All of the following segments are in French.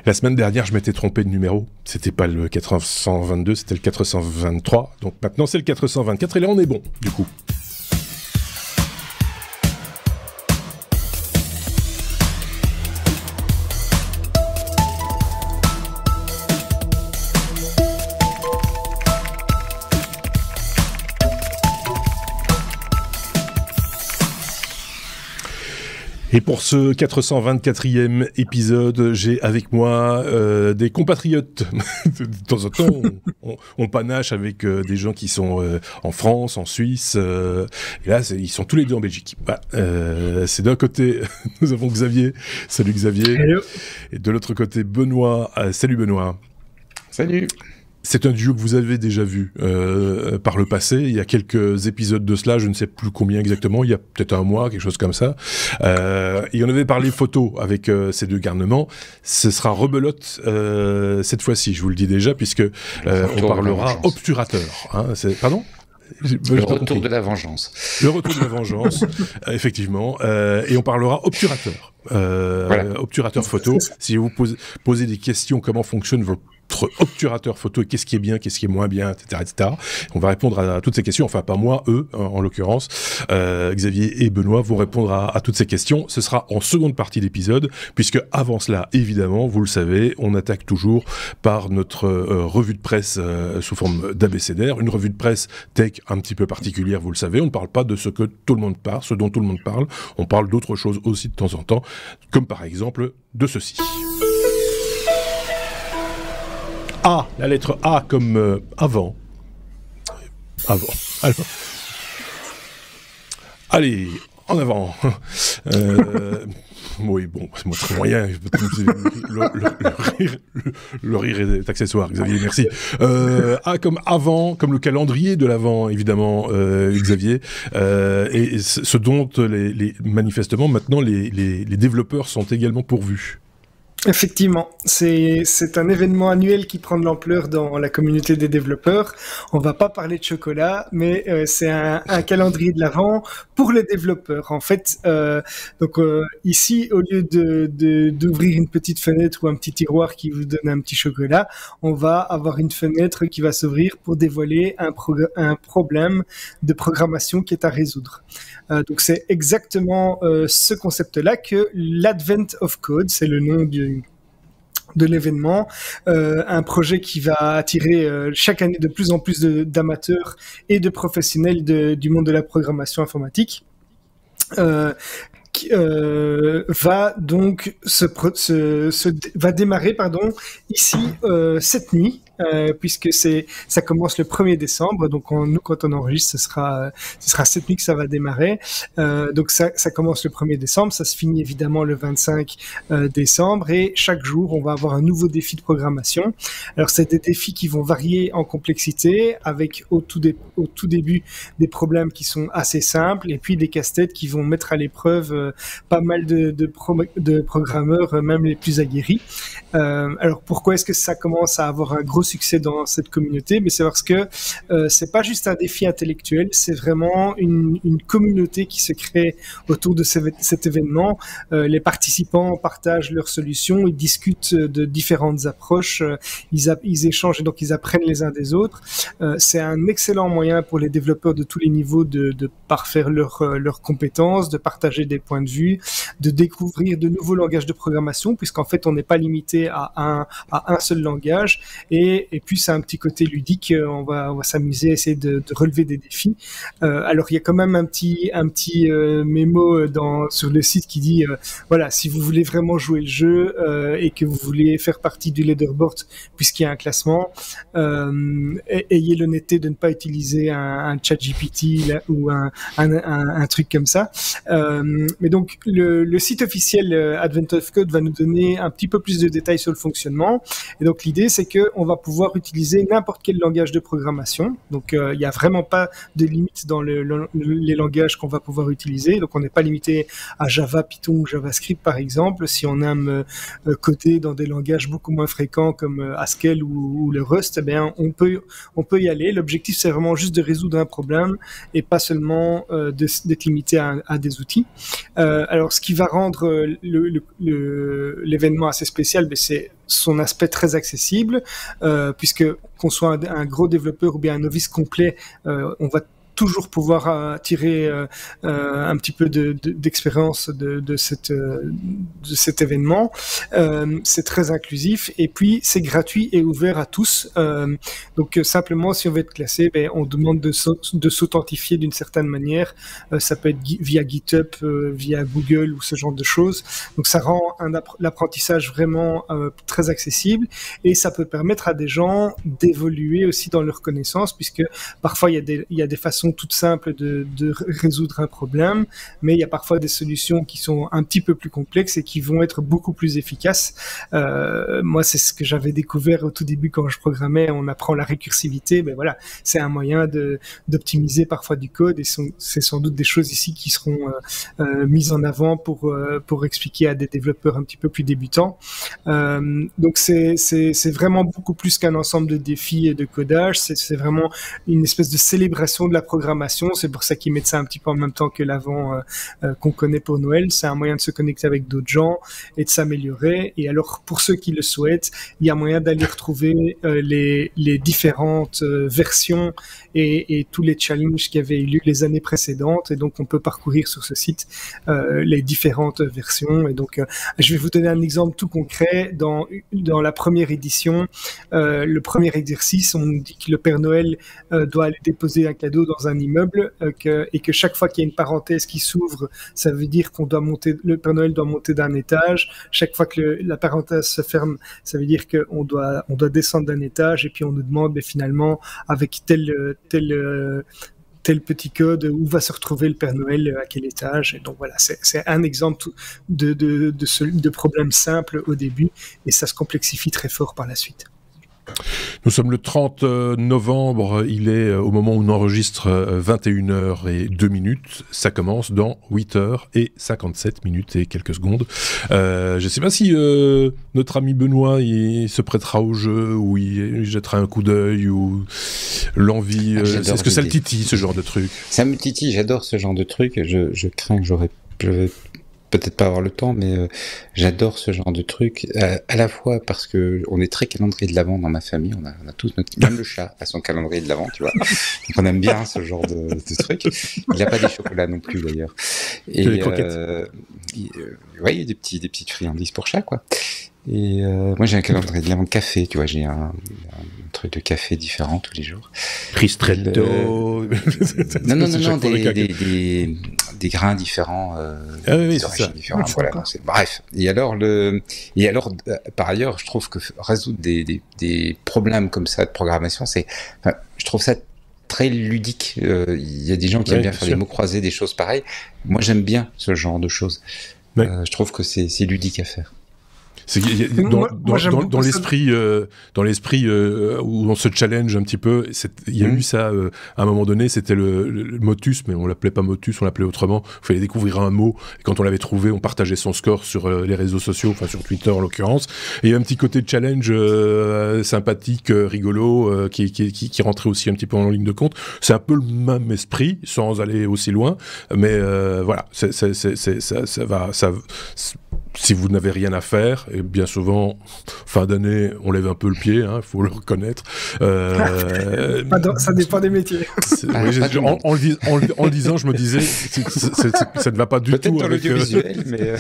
La semaine dernière, je m'étais trompé de numéro. C'était pas le 422, c'était le 423. Donc maintenant, c'est le 424 et là, on est bon, du coup. Et pour ce 424e épisode, j'ai avec moi des compatriotes. De temps en temps, on panache avec des gens qui sont en France, en Suisse. Et là, ils sont tous les deux en Belgique. Bah, c'est d'un côté, nous avons Xavier. Salut Xavier. Hello. Et de l'autre côté, Benoît. Salut Benoît. Salut. C'est un duo que vous avez déjà vu par le passé. Il y a quelques épisodes de cela, je ne sais plus combien exactement, il y a peut-être un mois, quelque chose comme ça. Et on avait parlé photo avec ces deux garnements. Ce sera rebelote cette fois-ci, je vous le dis déjà, puisque on parlera obturateur. Hein, pardon ? Le retour de la vengeance. Le retour de la vengeance, effectivement. Et on parlera obturateur. Voilà. Obturateur photo. Si vous posez des questions, comment fonctionne votre obturateur photo, qu'est-ce qui est bien, qu'est-ce qui est moins bien, etc., etc. On va répondre à toutes ces questions, enfin pas moi, eux, en l'occurrence. Xavier et Benoît vont répondre à toutes ces questions. Ce sera en seconde partie d'épisode, puisque avant cela, évidemment, vous le savez, on attaque toujours par notre revue de presse sous forme d'abécédaire, une revue de presse tech un petit peu particulière, vous le savez. On ne parle pas de ce que tout le monde parle, ce dont tout le monde parle. On parle d'autres choses aussi de temps en temps, comme par exemple de ceci. A, la lettre A comme avant. Avant. Alors. Allez, en avant. Oui, bon, c'est moi très moyen. Le rire est accessoire, Xavier, merci. A comme avant, comme le calendrier de l'avant, évidemment, Xavier. Et ce dont manifestement maintenant les développeurs sont également pourvus. Effectivement, c'est un événement annuel qui prend de l'ampleur dans la communauté des développeurs. On va pas parler de chocolat, mais c'est un calendrier de l'Avent pour les développeurs. En fait, ici, au lieu d'ouvrir une petite fenêtre ou un petit tiroir qui vous donne un petit chocolat, on va avoir une fenêtre qui va s'ouvrir pour dévoiler un problème de programmation qui est à résoudre. Donc c'est exactement ce concept-là que l'Advent of Code, c'est le nom de l'événement, un projet qui va attirer chaque année de plus en plus d'amateurs et de professionnels du monde de la programmation informatique. Va donc va démarrer ici cette nuit, puisque ça commence le 1er décembre. Donc nous, quand on enregistre, ce sera cette nuit que ça va démarrer. Donc ça commence le 1er décembre, ça se finit évidemment le 25 décembre, et chaque jour on va avoir un nouveau défi de programmation. Alors c'est des défis qui vont varier en complexité, avec au tout début des problèmes qui sont assez simples, et puis des casse-têtes qui vont mettre à l'épreuve pas mal de programmeurs, même les plus aguerris. Alors pourquoi est-ce que ça commence à avoir un gros succès dans cette communauté? Mais c'est parce que c'est pas juste un défi intellectuel, c'est vraiment une communauté qui se crée autour de cet événement. Les participants partagent leurs solutions, ils discutent de différentes approches, ils échangent et donc ils apprennent les uns des autres. C'est un excellent moyen pour les développeurs de tous les niveaux de parfaire leurs compétences, de partager des points de vue, de découvrir de nouveaux langages de programmation, puisqu'en fait on n'est pas limité à un seul langage, et puis c'est un petit côté ludique, on va s'amuser à essayer de relever des défis. Alors il y a quand même un petit mémo sur le site qui dit voilà, si vous voulez vraiment jouer le jeu et que vous voulez faire partie du leaderboard puisqu'il y a un classement, ayez l'honnêteté de ne pas utiliser un ChatGPT ou un truc comme ça. Mais donc le site officiel Advent of Code va nous donner un petit peu plus de détails sur le fonctionnement. Et donc l'idée, c'est que on va pouvoir utiliser n'importe quel langage de programmation. Donc il n'y a vraiment pas de limite dans les langages qu'on va pouvoir utiliser. Donc on n'est pas limité à Java, Python ou JavaScript par exemple. Si on aime coder dans des langages beaucoup moins fréquents comme Haskell ou le Rust, eh bien on peut y aller. L'objectif, c'est vraiment juste de résoudre un problème et pas seulement d'être limité à des outils. Alors ce qui va rendre l'événement assez spécial, c'est son aspect très accessible, puisque qu'on soit un gros développeur ou bien un novice complet, on va toujours pouvoir tirer un petit peu d'expérience de cet événement. C'est très inclusif et puis c'est gratuit et ouvert à tous. Donc simplement, si on veut être classé, on demande de s'authentifier d'une certaine manière. Ça peut être via GitHub, via Google ou ce genre de choses. Donc ça rend l'apprentissage vraiment très accessible et ça peut permettre à des gens d'évoluer aussi dans leurs connaissances, puisque parfois il y a des façons toutes simples de résoudre un problème, mais il y a parfois des solutions qui sont un petit peu plus complexes et qui vont être beaucoup plus efficaces. Moi, c'est ce que j'avais découvert au tout début quand je programmais. On apprend la récursivité, voilà, c'est un moyen d'optimiser parfois du code, et c'est sans doute des choses ici qui seront mises en avant pour expliquer à des développeurs un petit peu plus débutants. Donc c'est vraiment beaucoup plus qu'un ensemble de défis et de codage. C'est vraiment une espèce de célébration de la programmation. C'est pour ça qu'ils mettent ça un petit peu en même temps que l'avant qu'on connaît pour Noël. C'est un moyen de se connecter avec d'autres gens et de s'améliorer. Et alors, pour ceux qui le souhaitent, il y a moyen d'aller retrouver les différentes versions et tous les challenges qui avaient eu lieu les années précédentes. Et donc, on peut parcourir sur ce site les différentes versions. Et donc, je vais vous donner un exemple tout concret. Dans la première édition, le premier exercice, on nous dit que le Père Noël doit aller déposer un cadeau dans un immeuble et que chaque fois qu'il y a une parenthèse qui s'ouvre, ça veut dire le Père Noël doit monter d'un étage. Chaque fois que la parenthèse se ferme, ça veut dire qu'on doit descendre d'un étage, et puis on nous demande finalement avec tel petit code où va se retrouver le Père Noël, à quel étage. Et donc voilà, c'est un exemple de problème simple au début, et ça se complexifie très fort par la suite. Nous sommes le 30 novembre, il est au moment où on enregistre 21h02. Ça commence dans 8h57 et quelques secondes. Je ne sais pas si notre ami Benoît il se prêtera au jeu, ou il jettera un coup d'œil, ou l'envie. Est-ce que ça le titille, ce genre de truc? Ça me titille, j'adore ce genre de truc. Je crains que je vais peut-être pas avoir le temps, mais j'adore ce genre de truc, à la fois parce que on est très calendrier de l'Avent dans ma famille, on a tous même le chat a son calendrier de l'Avent, tu vois, donc on aime bien ce genre de truc. Il n'a pas des chocolats non plus d'ailleurs, et des croquettes. Ouais, il y a des petites friandises pour chat, quoi. Et moi j'ai un calendrier de l'Avent café, tu vois, j'ai un truc de café différent tous les jours. Ristretto. Non, des grains différents, oui, des origines différentes. Voilà, bref. Et alors par ailleurs, je trouve que résoudre des problèmes comme ça de programmation, je trouve ça très ludique. Il y a des gens qui aiment bien faire des mots croisés, des choses pareilles. Moi, j'aime bien ce genre de choses. Je trouve que c'est ludique à faire. Dans l'esprit où on se challenge un petit peu, il y a eu ça à un moment donné, c'était le motus, mais on l'appelait pas motus, on l'appelait autrement. Il fallait découvrir un mot, et quand on l'avait trouvé, on partageait son score sur les réseaux sociaux, enfin sur Twitter en l'occurrence. Et il y a un petit côté de challenge sympathique, rigolo, qui rentrait aussi un petit peu en ligne de compte. C'est un peu le même esprit, sans aller aussi loin, mais voilà, ça va. Si vous n'avez rien à faire, et bien souvent, fin d'année, on lève un peu le pied, il faut le reconnaître. Ça dépend des métiers. En le disant, je me disais, ça ne va pas du tout avec... l'audiovisuel, mais...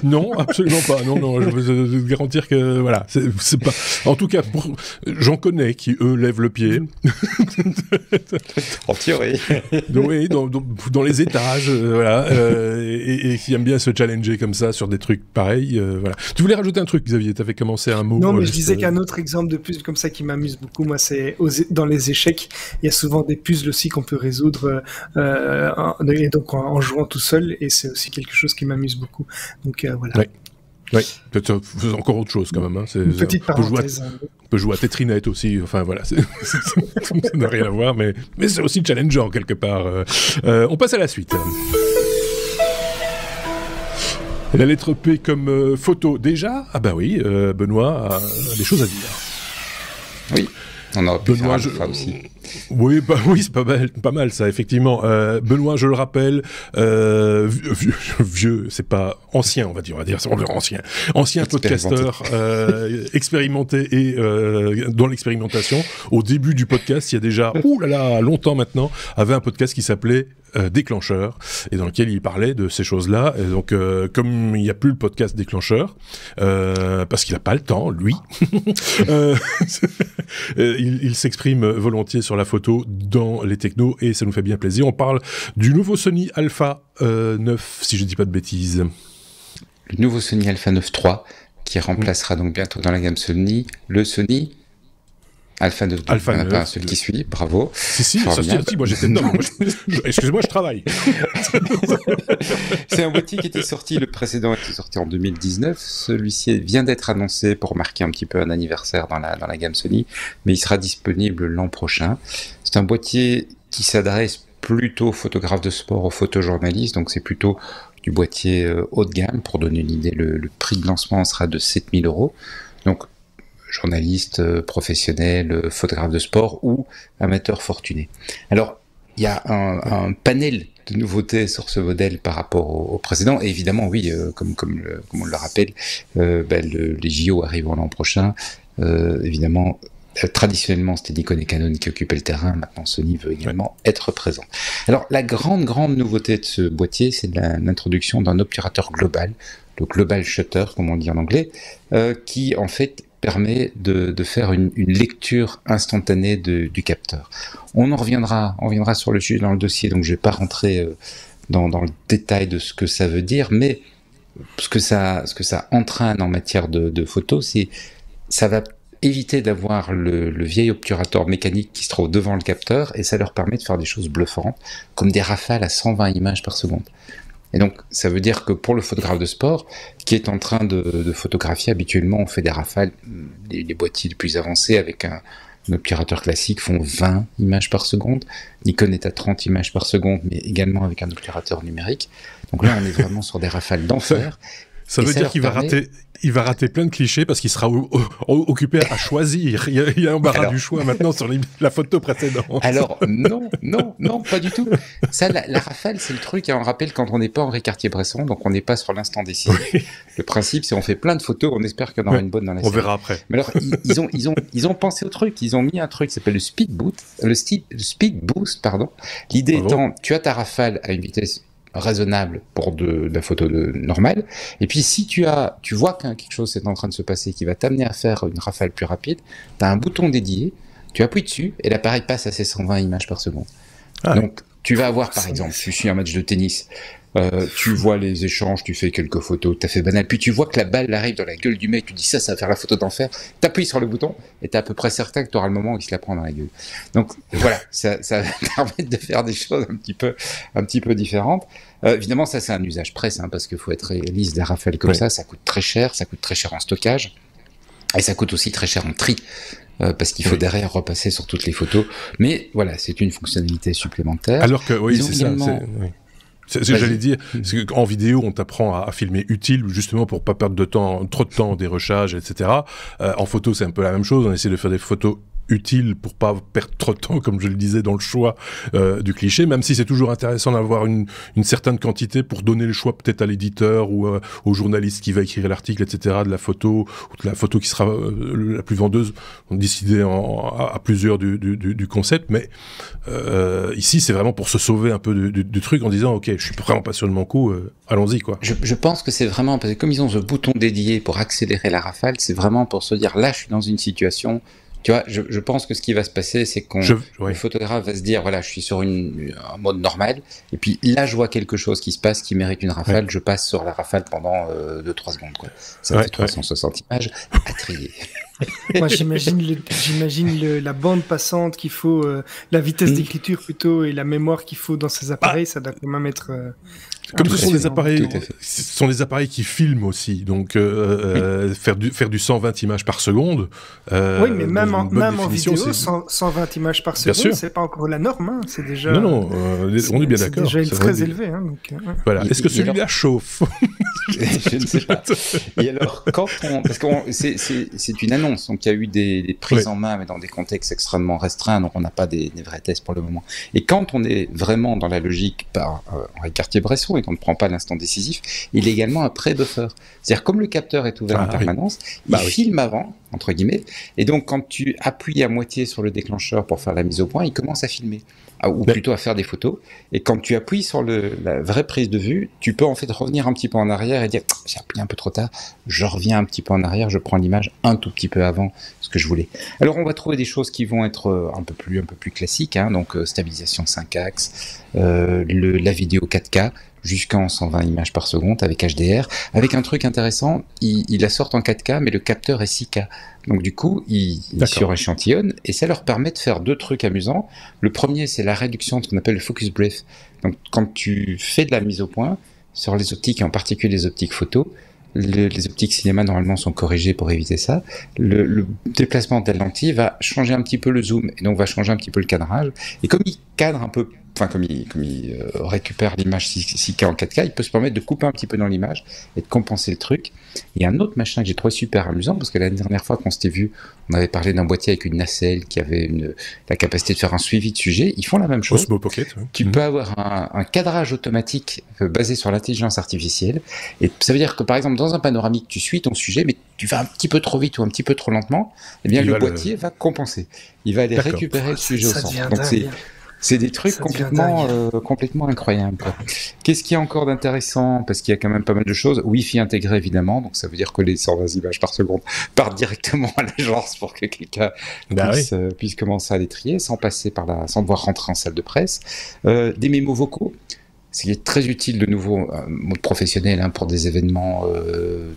Non, absolument pas. Non, je veux te garantir que, voilà, c'est pas... En tout cas, j'en connais qui, eux, lèvent le pied. En théorie. Oui, dans les étages, voilà, et qui aiment bien se challenger comme ça sur des trucs pareil, voilà. Tu voulais rajouter un truc, Xavier? Tu avais commencé un mot. Non, mais je disais qu'un autre exemple de puzzle comme ça qui m'amuse beaucoup, moi, c'est dans les échecs. Il y a souvent des puzzles aussi qu'on peut résoudre et donc en jouant tout seul, et c'est aussi quelque chose qui m'amuse beaucoup. Donc voilà. Oui, peut-être encore autre chose quand même. Une petite parenthèse. On peut jouer à Tetrinette aussi, enfin voilà, ça n'a rien à voir, mais c'est aussi challengeant quelque part. On passe à la suite. La lettre P comme photo déjà. Ah bah oui, Benoît a des choses à dire. Oui. On aurait pu faire Alpha aussi. Oui, oui, c'est pas mal ça, effectivement. Benoît, je le rappelle, vieux, c'est pas ancien, on va dire ancien podcasteur, expérimenté et dans l'expérimentation. Au début du podcast, il y a déjà, longtemps maintenant, avait un podcast qui s'appelait Déclencheur, et dans lequel il parlait de ces choses-là. Et donc, comme il n'y a plus le podcast Déclencheur, parce qu'il n'a pas le temps, lui, il s'exprime volontiers sur la photo dans les technos, et ça nous fait bien plaisir. On parle du nouveau Sony Alpha 9, si je ne dis pas de bêtises. Le nouveau Sony Alpha 9 III, qui remplacera donc bientôt dans la gamme Sony, le Sony Alpha 9, Alpha 9, pas celui qui suit, bravo. Si, ça se dit, moi j'étais dedans. Excusez-moi, je travaille. C'est un boîtier qui était sorti, le précédent était sorti en 2019. Celui-ci vient d'être annoncé pour marquer un petit peu un anniversaire dans la gamme Sony, mais il sera disponible l'an prochain. C'est un boîtier qui s'adresse plutôt aux photographes de sport, aux photojournalistes, donc c'est plutôt du boîtier haut de gamme. Pour donner une idée, le prix de lancement sera de 7 000 €. Donc, journaliste, professionnel, photographe de sport ou amateur fortuné. Alors, il y a un panel de nouveautés sur ce modèle par rapport au précédent. Et évidemment, oui, comme on le rappelle, les JO arrivent l'an prochain. Évidemment, traditionnellement, c'était Nikon et Canon qui occupaient le terrain. Maintenant, Sony veut également être présent. Alors, la grande nouveauté de ce boîtier, c'est l'introduction d'un obturateur global, le Global Shutter, comme on dit en anglais, qui, en fait, permet de faire une lecture instantanée du capteur. On reviendra sur le sujet dans le dossier, donc je ne vais pas rentrer dans le détail de ce que ça veut dire, mais ce que ça entraîne en matière de photo, c'est ça va éviter d'avoir le vieil obturateur mécanique qui se trouve devant le capteur, et ça leur permet de faire des choses bluffantes, comme des rafales à 120 images par seconde. Et donc, ça veut dire que pour le photographe de sport, qui est en train de photographier, habituellement, on fait des rafales, les boîtiers les plus avancés avec un obturateur classique font 20 images par seconde. Nikon est à 30 images par seconde, mais également avec un obturateur numérique. Donc là, on est vraiment sur des rafales d'enfer. Ça veut dire qu'il va rater plein de clichés parce qu'il sera occupé à choisir. Il y a un embarras du choix maintenant sur la photo précédente. Alors, non, pas du tout. Ça, la rafale, c'est le truc, on le rappelle, quand on n'est pas Henri Cartier-Bresson, donc on n'est pas sur l'instant décisif. Oui. Le principe, c'est on fait plein de photos, on espère qu'il y en aura une bonne dans la série. On verra après. Mais alors, ils ont pensé au truc, ils ont mis un truc qui s'appelle le speed boost. L'idée étant, tu as ta rafale à une vitesse raisonnable pour de la photo normale, et puis si tu vois que quelque chose est en train de se passer qui va t'amener à faire une rafale plus rapide, tu as un bouton dédié, tu appuies dessus et l'appareil passe à ses 120 images par seconde. Donc tu vas avoir, par exemple, tu suis un match de tennis, tu vois les échanges, tu fais quelques photos, tu as fait banal, puis tu vois que la balle arrive dans la gueule du mec, tu dis ça va faire la photo d'enfer, tu appuies sur le bouton et tu es à peu près certain que tu auras le moment où il se la prend dans la gueule. Donc voilà, ça va permettre de faire des choses un petit peu différentes. Évidemment, ça c'est un usage presse, parce qu'il faut être réaliste, des rafales comme ça coûte très cher, en stockage, et ça coûte aussi très cher en tri. Parce qu'il faut derrière repasser sur toutes les photos. Mais voilà, c'est une fonctionnalité supplémentaire. Alors que, oui, c'est ça. C'est ce que j'allais dire. En vidéo, on t'apprend à filmer utile, justement pour pas perdre trop de temps, des rechages, etc. En photo, c'est un peu la même chose. On essaie de faire des photos utile pour pas perdre trop de temps, comme je le disais, dans le choix du cliché, même si c'est toujours intéressant d'avoir une certaine quantité pour donner le choix peut-être à l'éditeur ou au journaliste qui va écrire l'article, etc., de la photo, ou de la photo qui sera la plus vendeuse, on décidait à plusieurs du concept, mais ici c'est vraiment pour se sauver un peu du truc en disant ok, je suis vraiment pas sûr de mon coup, allons-y quoi. Je pense que c'est vraiment, parce que comme ils ont ce bouton dédié pour accélérer la rafale, c'est vraiment pour se dire là je suis dans une situation. Tu vois, je pense que ce qui va se passer, c'est le photographe va se dire, voilà, je suis sur un mode normal, et puis là, je vois quelque chose qui se passe qui mérite une rafale, je passe sur la rafale pendant 2-3 secondes, quoi. Ça fait 360 images à trier. Moi, j'imagine la bande passante qu'il faut, la vitesse d'écriture plutôt, et la mémoire qu'il faut dans ces appareils, ça doit quand même être... Comme ce sont des appareils qui filment aussi, donc faire du 120 images par seconde. Oui, mais même en vidéo, 120 images par seconde, c'est pas encore la norme, c'est déjà. Non, on est bien d'accord. C'est déjà très élevé. Donc, voilà. Est-ce que celui-là chauffe? Je ne sais pas. Et alors, parce que c'est une annonce, donc il y a eu des prises en main, mais dans des contextes extrêmement restreints, donc on n'a pas des vrais tests pour le moment. Et quand on est vraiment dans la logique par Henri Cartier-Bresson et qu'on ne prend pas l'instant décisif, il est également un pré-buffer. C'est-à-dire, comme le capteur est ouvert en permanence, il filme avant, entre guillemets, et donc quand tu appuies à moitié sur le déclencheur pour faire la mise au point, il commence à filmer. Ou plutôt à faire des photos, et quand tu appuies sur la vraie prise de vue, tu peux en fait revenir un petit peu en arrière et dire j'ai appuyé un peu trop tard, je reviens un petit peu en arrière, je prends l'image un tout petit peu avant ce que je voulais. Alors on va trouver des choses qui vont être un peu plus classiques, hein, donc stabilisation 5 axes, la vidéo 4K, jusqu'en 120 images par seconde avec HDR, avec un truc intéressant, il la sort en 4K, mais le capteur est 6K. Donc du coup, ils suréchantillonnent, et ça leur permet de faire deux trucs amusants. Le premier, c'est la réduction de ce qu'on appelle le focus brief. Donc quand tu fais de la mise au point, sur les optiques, et en particulier les optiques photo, les optiques cinéma normalement sont corrigées pour éviter ça. Le déplacement de la lentille va changer un petit peu le zoom, et donc va changer un petit peu le cadrage. Et comme il cadre un peu, comme il récupère l'image 6K en 4K, il peut se permettre de couper un petit peu dans l'image et de compenser le truc. Il y a un autre machin que j'ai trouvé super amusant, parce que la dernière fois qu'on s'était vu, on avait parlé d'un boîtier avec une nacelle qui avait la capacité de faire un suivi de sujet. Ils font la même chose. Osmo Pocket. Tu peux avoir un cadrage automatique basé sur l'intelligence artificielle. Et ça veut dire que, par exemple, dans un panoramique, tu suis ton sujet, mais tu vas un petit peu trop vite ou un petit peu trop lentement, eh bien, le boîtier va compenser. Il va aller récupérer le sujet au centre. Donc, c'est des trucs complètement incroyables, quoi. Qu'est-ce qu'il y a encore d'intéressant? Parce qu'il y a quand même pas mal de choses. Wi-Fi intégré, évidemment. Donc, ça veut dire que les 120 images par seconde partent directement à l'agence pour que quelqu'un puisse commencer à les trier sans sans devoir rentrer en salle de presse. Des mémos vocaux. Ce qui est très utile, de nouveau, mode professionnel, hein, pour des événements,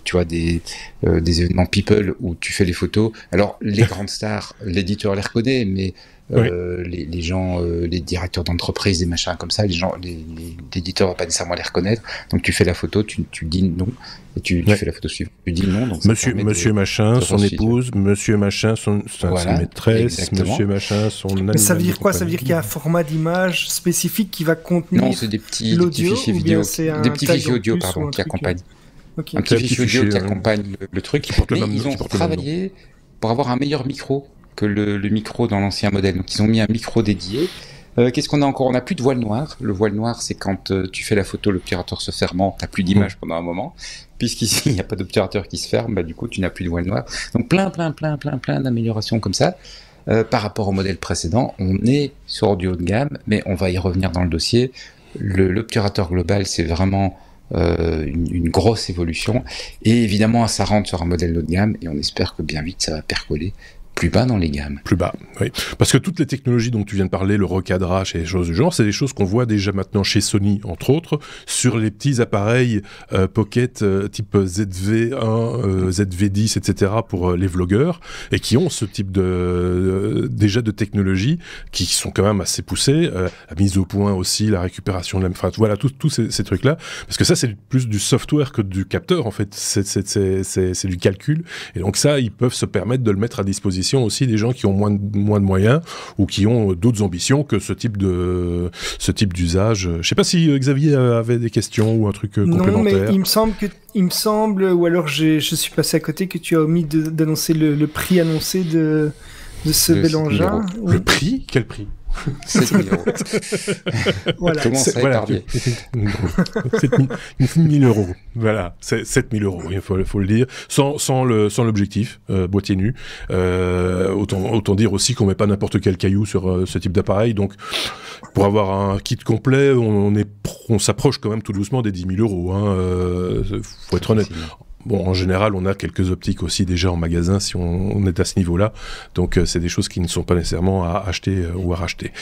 tu vois, des événements people où tu fais les photos. Alors, les grandes stars, l'éditeur les reconnaît, mais les gens, les directeurs d'entreprise, des machins comme ça, l'éditeur va pas nécessairement les reconnaître. Donc, tu fais la photo, tu dis non, et tu fais la photo suivante, tu dis non. Donc monsieur machin, son épouse, monsieur machin, sa maîtresse, exactement. Monsieur machin, son ami. Mais ça veut dire quoi? Ça veut dire qu'il y a un format d'image spécifique qui va contenir non, c'est des petits fichiers vidéo, des petits fichiers audio, qui accompagnent. Okay. Un petit fichier audio qui accompagne le truc. Mais ils ont travaillé pour avoir un meilleur micro que le micro dans l'ancien modèle. Donc ils ont mis un micro dédié. Qu'est-ce qu'on a encore? On n'a plus de voile noir. Le voile noir, c'est quand tu fais la photo, l'obturateur se fermant, t'as plus d'image pendant un moment. Puisqu'ici, il n'y a pas d'obturateur qui se ferme, bah, du coup, tu n'as plus de voile noir. Donc plein d'améliorations comme ça. Par rapport au modèle précédent, on est sur du haut de gamme, mais on va y revenir dans le dossier. L'obturateur global, c'est vraiment une grosse évolution. Et évidemment, ça rentre sur un modèle haut de gamme, et on espère que bien vite, ça va percoler plus bas dans les gammes. Plus bas, oui. Parce que toutes les technologies dont tu viens de parler, le recadrage et les choses du genre, c'est des choses qu'on voit déjà maintenant chez Sony, entre autres, sur les petits appareils Pocket type ZV1, ZV10, etc. pour les vlogueurs, et qui ont ce type déjà de technologies qui sont quand même assez poussées, la mise au point aussi, la récupération de enfin voilà, tous ces trucs-là, parce que ça c'est plus du software que du capteur, en fait, c'est du calcul, et donc ça, ils peuvent se permettre de le mettre à disposition aussi des gens qui ont moins de moyens ou qui ont d'autres ambitions que ce type d'usage. Je sais pas si Xavier avait des questions ou un truc complémentaire. Non, mais il me semble, ou alors je suis passé à côté, que tu as omis d'annoncer le prix annoncé de ce bel engin. Le prix? Quel prix? 7 000 euros. Voilà. Comment ça épargner 7 000 euros. Voilà, c'est 7 000 euros, il faut le dire. Sans l'objectif, boîtier nu. Autant dire aussi qu'on met pas n'importe quel caillou sur ce type d'appareil. Donc, pour avoir un kit complet, on s'approche quand même tout doucement des 10 000 euros. Faut être honnête. Bon, en général, on a quelques optiques aussi déjà en magasin si on est à ce niveau-là. Donc, c'est des choses qui ne sont pas nécessairement à acheter ou à racheter.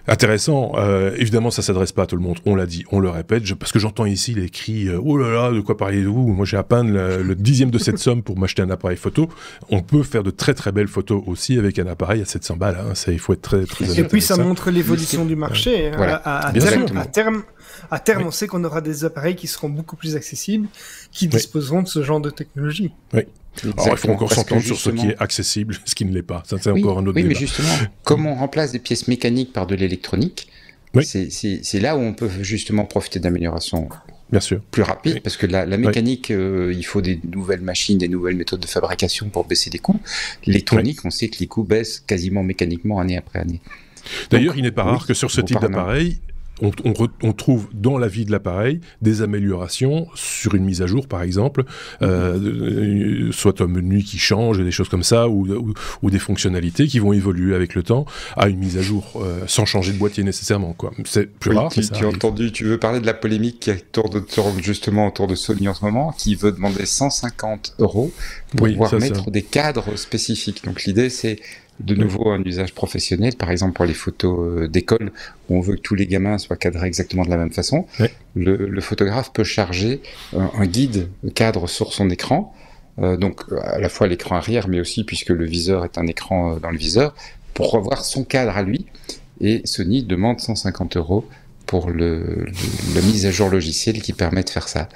Intéressant. Évidemment, ça s'adresse pas à tout le monde. On l'a dit, on le répète. Parce que j'entends ici les cris « Oh là là, de quoi parlez-vous ?» Moi, j'ai à peine le dixième de cette somme pour m'acheter un appareil photo. On peut faire de très très belles photos aussi avec un appareil à 700 balles. Il faut être très très honnête. Et puis, ça montre l'évolution du marché. Voilà. À terme, on sait qu'on aura des appareils qui seront beaucoup plus accessibles, qui disposeront de ce genre de technologie. Oui. Alors, il faut encore s'entendre sur ce qui est accessible, ce qui ne l'est pas. Ça, c'est encore un autre débat. Oui, mais justement, comme on remplace des pièces mécaniques par de l'électronique, c'est là où on peut justement profiter d'améliorations bien sûr. Plus rapide, parce que la mécanique, il faut des nouvelles machines, des nouvelles méthodes de fabrication pour baisser les coûts. L'électronique, on sait que les coûts baissent quasiment mécaniquement année après année. D'ailleurs, il n'est pas rare que sur ce type d'appareil, on trouve dans la vie de l'appareil des améliorations sur une mise à jour, par exemple, soit un menu qui change, des choses comme ça, ou des fonctionnalités qui vont évoluer avec le temps à une mise à jour, sans changer de boîtier nécessairement, quoi. C'est plus rare, mais ça arrive. Tu veux parler de la polémique qui tourne justement autour de Sony en ce moment, qui veut demander 150 € pour pouvoir mettre des cadres spécifiques. Donc l'idée, c'est de nouveau un usage professionnel, par exemple pour les photos d'école, où on veut que tous les gamins soient cadrés exactement de la même façon. Le photographe peut charger un guide cadre sur son écran, donc à la fois l'écran arrière, mais aussi puisque le viseur est un écran dans le viseur, pour revoir son cadre à lui. Et Sony demande 150 € pour la mise à jour logiciel qui permet de faire ça.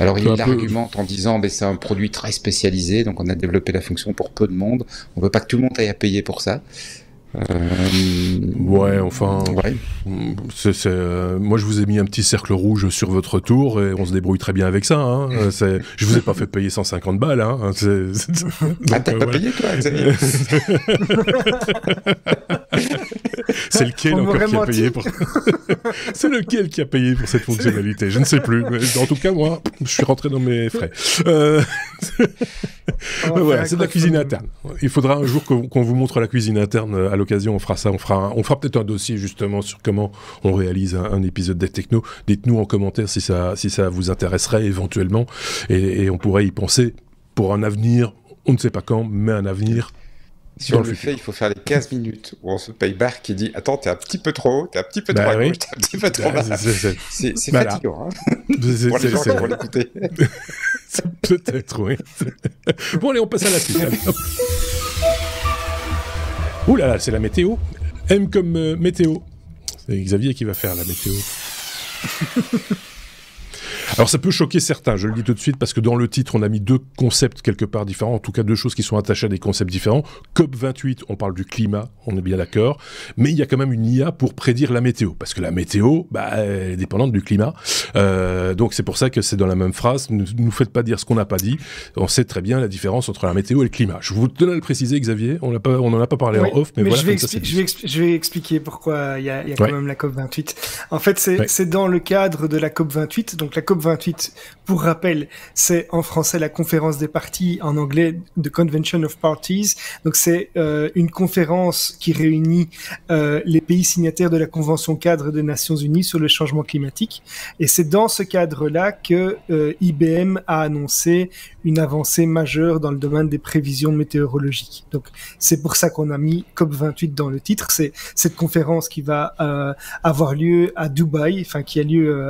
Alors il argumente en disant c'est un produit très spécialisé, donc on a développé la fonction pour peu de monde, on veut pas que tout le monde aille à payer pour ça. Moi je vous ai mis un petit cercle rouge sur votre tour et on se débrouille très bien avec ça, hein. Je vous ai pas fait payer 150 balles, hein. T'as pas payé toi, Xavier? C'est lequel encore qui a payé pour... C'est lequel qui a payé pour cette fonctionnalité? Je ne sais plus, mais en tout cas moi je suis rentré dans mes frais. Voilà, c'est de la cuisine interne. Il faudra un jour qu'on vous montre la cuisine interne. À l'occasion, on fera ça. On fera peut-être un dossier justement sur comment on réalise un épisode des Techno. Dites-nous en commentaire si ça vous intéresserait éventuellement, et on pourrait y penser pour un avenir. On ne sait pas quand, mais un avenir. Si on le fait, il faut faire les 15 minutes où on se paye barre qui dit attends, t'es un petit peu trop haut, t'es un petit peu trop à gauche, t'es un petit peu trop bas. C'est fatigant, hein. Pour les gens qui vont l'écouter. Peut-être, oui. Bon, allez, on passe à la suite. Ouh là là, c'est la météo. M comme météo. C'est Xavier qui va faire la météo. Alors ça peut choquer certains, je le dis tout de suite, parce que dans le titre, on a mis deux concepts quelque part différents, en tout cas deux choses qui sont attachées à des concepts différents. COP28, on parle du climat, on est bien d'accord, mais il y a quand même une IA pour prédire la météo, parce que la météo, elle est dépendante du climat. Donc c'est pour ça que c'est dans la même phrase, ne nous faites pas dire ce qu'on n'a pas dit, on sait très bien la différence entre la météo et le climat. Je vous tenais à le préciser, Xavier, on n'en a pas parlé en off, mais voilà. Je vais expliquer pourquoi il y a quand même la COP28. En fait, c'est dans le cadre de la COP28, donc la COP28, pour rappel, c'est en français la conférence des parties, en anglais The Convention of Parties. Donc c'est une conférence qui réunit les pays signataires de la Convention cadre des Nations Unies sur le changement climatique. Et c'est dans ce cadre-là que IBM a annoncé une avancée majeure dans le domaine des prévisions météorologiques. Donc c'est pour ça qu'on a mis COP28 dans le titre. C'est cette conférence qui va avoir lieu à Dubaï, enfin qui a lieu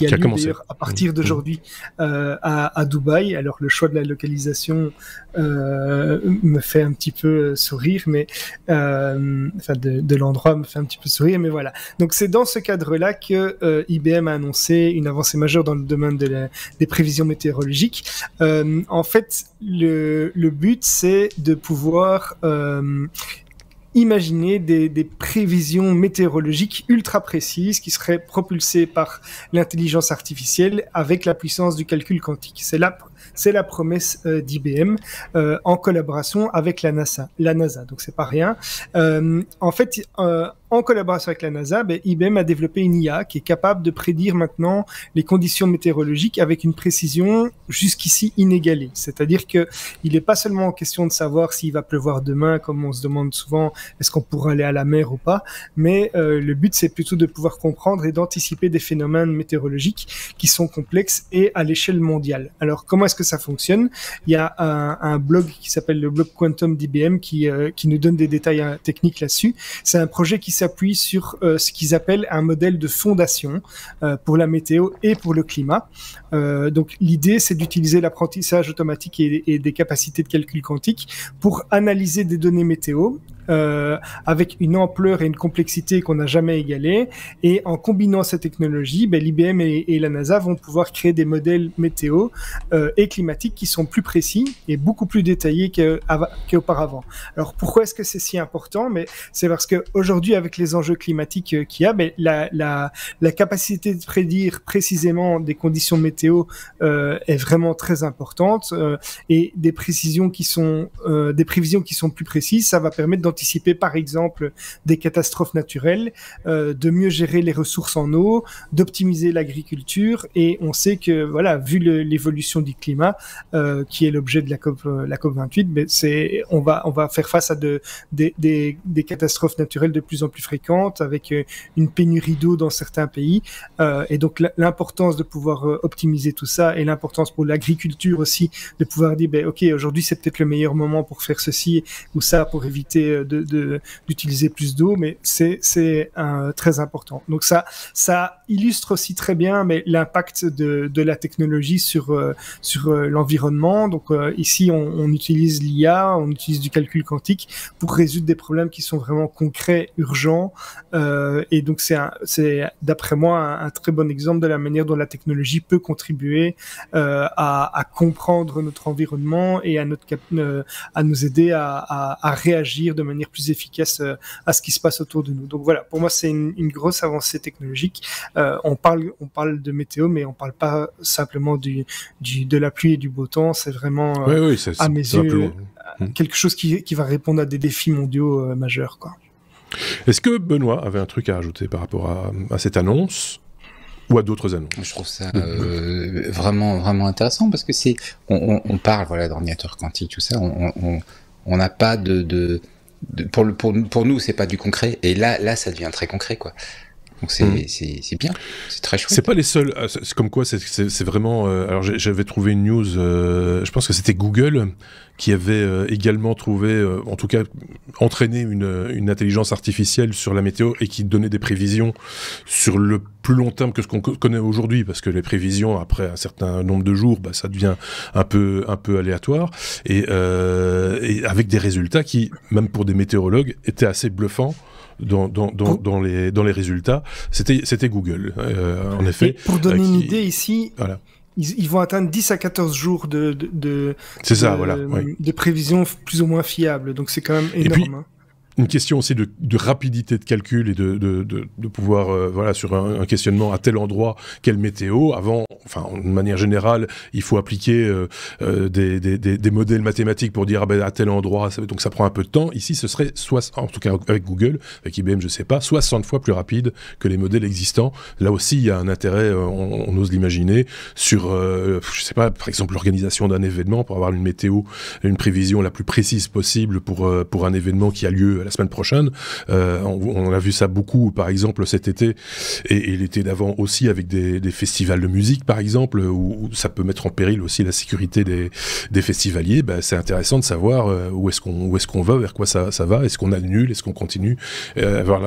d'ailleurs à partir d'aujourd'hui à Dubaï. Alors le choix de la localisation me fait un petit peu sourire, mais de l'endroit me fait un petit peu sourire, mais voilà. Donc c'est dans ce cadre-là que IBM a annoncé une avancée majeure dans le domaine des prévisions météorologiques. En fait, le but c'est de pouvoir imaginer des prévisions météorologiques ultra précises qui seraient propulsées par l'intelligence artificielle avec la puissance du calcul quantique. C'est la promesse d'IBM en collaboration avec la NASA. Donc c'est pas rien. En fait, en collaboration avec la NASA, IBM a développé une IA qui est capable de prédire maintenant les conditions météorologiques avec une précision jusqu'ici inégalée. C'est-à-dire que il n'est pas seulement question de savoir s'il va pleuvoir demain, comme on se demande souvent, est-ce qu'on pourra aller à la mer ou pas, mais le but c'est plutôt de pouvoir comprendre et d'anticiper des phénomènes météorologiques qui sont complexes et à l'échelle mondiale. Alors comment est-ce que ça fonctionne? Il y a un blog qui s'appelle le blog Quantum d'IBM qui nous donne des détails techniques là-dessus. C'est un projet qui s'appuie sur ce qu'ils appellent un modèle de fondation pour la météo et pour le climat. Donc l'idée, c'est d'utiliser l'apprentissage automatique et des capacités de calcul quantique pour analyser des données météo avec une ampleur et une complexité qu'on n'a jamais égalée. Et en combinant ces technologies, l'IBM et la NASA vont pouvoir créer des modèles météo et climatiques qui sont plus précis et beaucoup plus détaillés qu'auparavant. Alors pourquoi est-ce que c'est si important? Mais c'est parce que aujourd'hui, avec les enjeux climatiques qu'il y a, la capacité de prédire précisément des conditions météo est vraiment très importante, et des prévisions qui sont plus précises, ça va permettre d'anticiper par exemple des catastrophes naturelles, de mieux gérer les ressources en eau, d'optimiser l'agriculture. Et on sait que voilà, vu l'évolution du climat, qui est l'objet de la COP 28, on va faire face à des catastrophes naturelles de plus en plus fréquentes, avec une pénurie d'eau dans certains pays, et donc l'importance de pouvoir optimiser tout ça, et l'importance pour l'agriculture aussi de pouvoir dire ok, aujourd'hui c'est peut-être le meilleur moment pour faire ceci ou ça pour éviter d'utiliser plus d'eau, mais c'est très important. Donc ça illustre aussi très bien l'impact de la technologie sur l'environnement. Donc ici on utilise l'IA, on utilise du calcul quantique pour résoudre des problèmes qui sont vraiment concrets, urgents, et donc c'est d'après moi un très bon exemple de la manière dont la technologie peut contribuer à comprendre notre environnement et à nous aider à réagir de manière plus efficace à ce qui se passe autour de nous. Donc voilà, pour moi c'est une grosse avancée technologique. On parle de météo, mais on parle pas simplement de la pluie et du beau temps. C'est vraiment à mes yeux quelque chose qui va répondre à des défis mondiaux majeurs, quoi. Est-ce que Benoît avait un truc à ajouter par rapport à cette annonce ou à d'autres annonces? Je trouve ça vraiment, vraiment intéressant, parce que on parle d'ordinateur quantique, tout ça, on n'a pas pour nous, c'est pas du concret, et là ça devient très concret, quoi. Donc c'est bien, c'est très chouette. C'est pas les seuls, c'est comme quoi c'est vraiment... alors j'avais trouvé une news, je pense que c'était Google, qui avait également trouvé, en tout cas entraîné une intelligence artificielle sur la météo, et qui donnait des prévisions sur le plus long terme que ce qu'on connaît aujourd'hui, parce que les prévisions après un certain nombre de jours, ça devient un peu aléatoire, et avec des résultats qui, même pour des météorologues, étaient assez bluffants. Dans les résultats, c'était Google, en effet. Et pour donner une idée ici, voilà. Ils vont atteindre 10 à 14 jours de prévisions plus ou moins fiables, donc c'est quand même énorme. Et puis, une question aussi de rapidité de calcul, et de pouvoir, sur un questionnement à tel endroit, quelle météo. Avant, de manière générale, il faut appliquer des modèles mathématiques pour dire à tel endroit, donc ça prend un peu de temps. Ici, ce serait, en tout cas avec Google, avec IBM, je sais pas, 60 fois plus rapide que les modèles existants. Là aussi, il y a un intérêt, on ose l'imaginer, sur, je sais pas, par exemple, l'organisation d'un événement, pour avoir une météo, une prévision la plus précise possible pour un événement qui a lieu la semaine prochaine. On a vu ça beaucoup, par exemple, cet été, et l'été d'avant aussi, avec des festivals de musique, par exemple, où ça peut mettre en péril aussi la sécurité des festivaliers. C'est intéressant de savoir où est-ce qu'on va, vers quoi ça va, est-ce qu'on annule, est-ce qu'on continue, avoir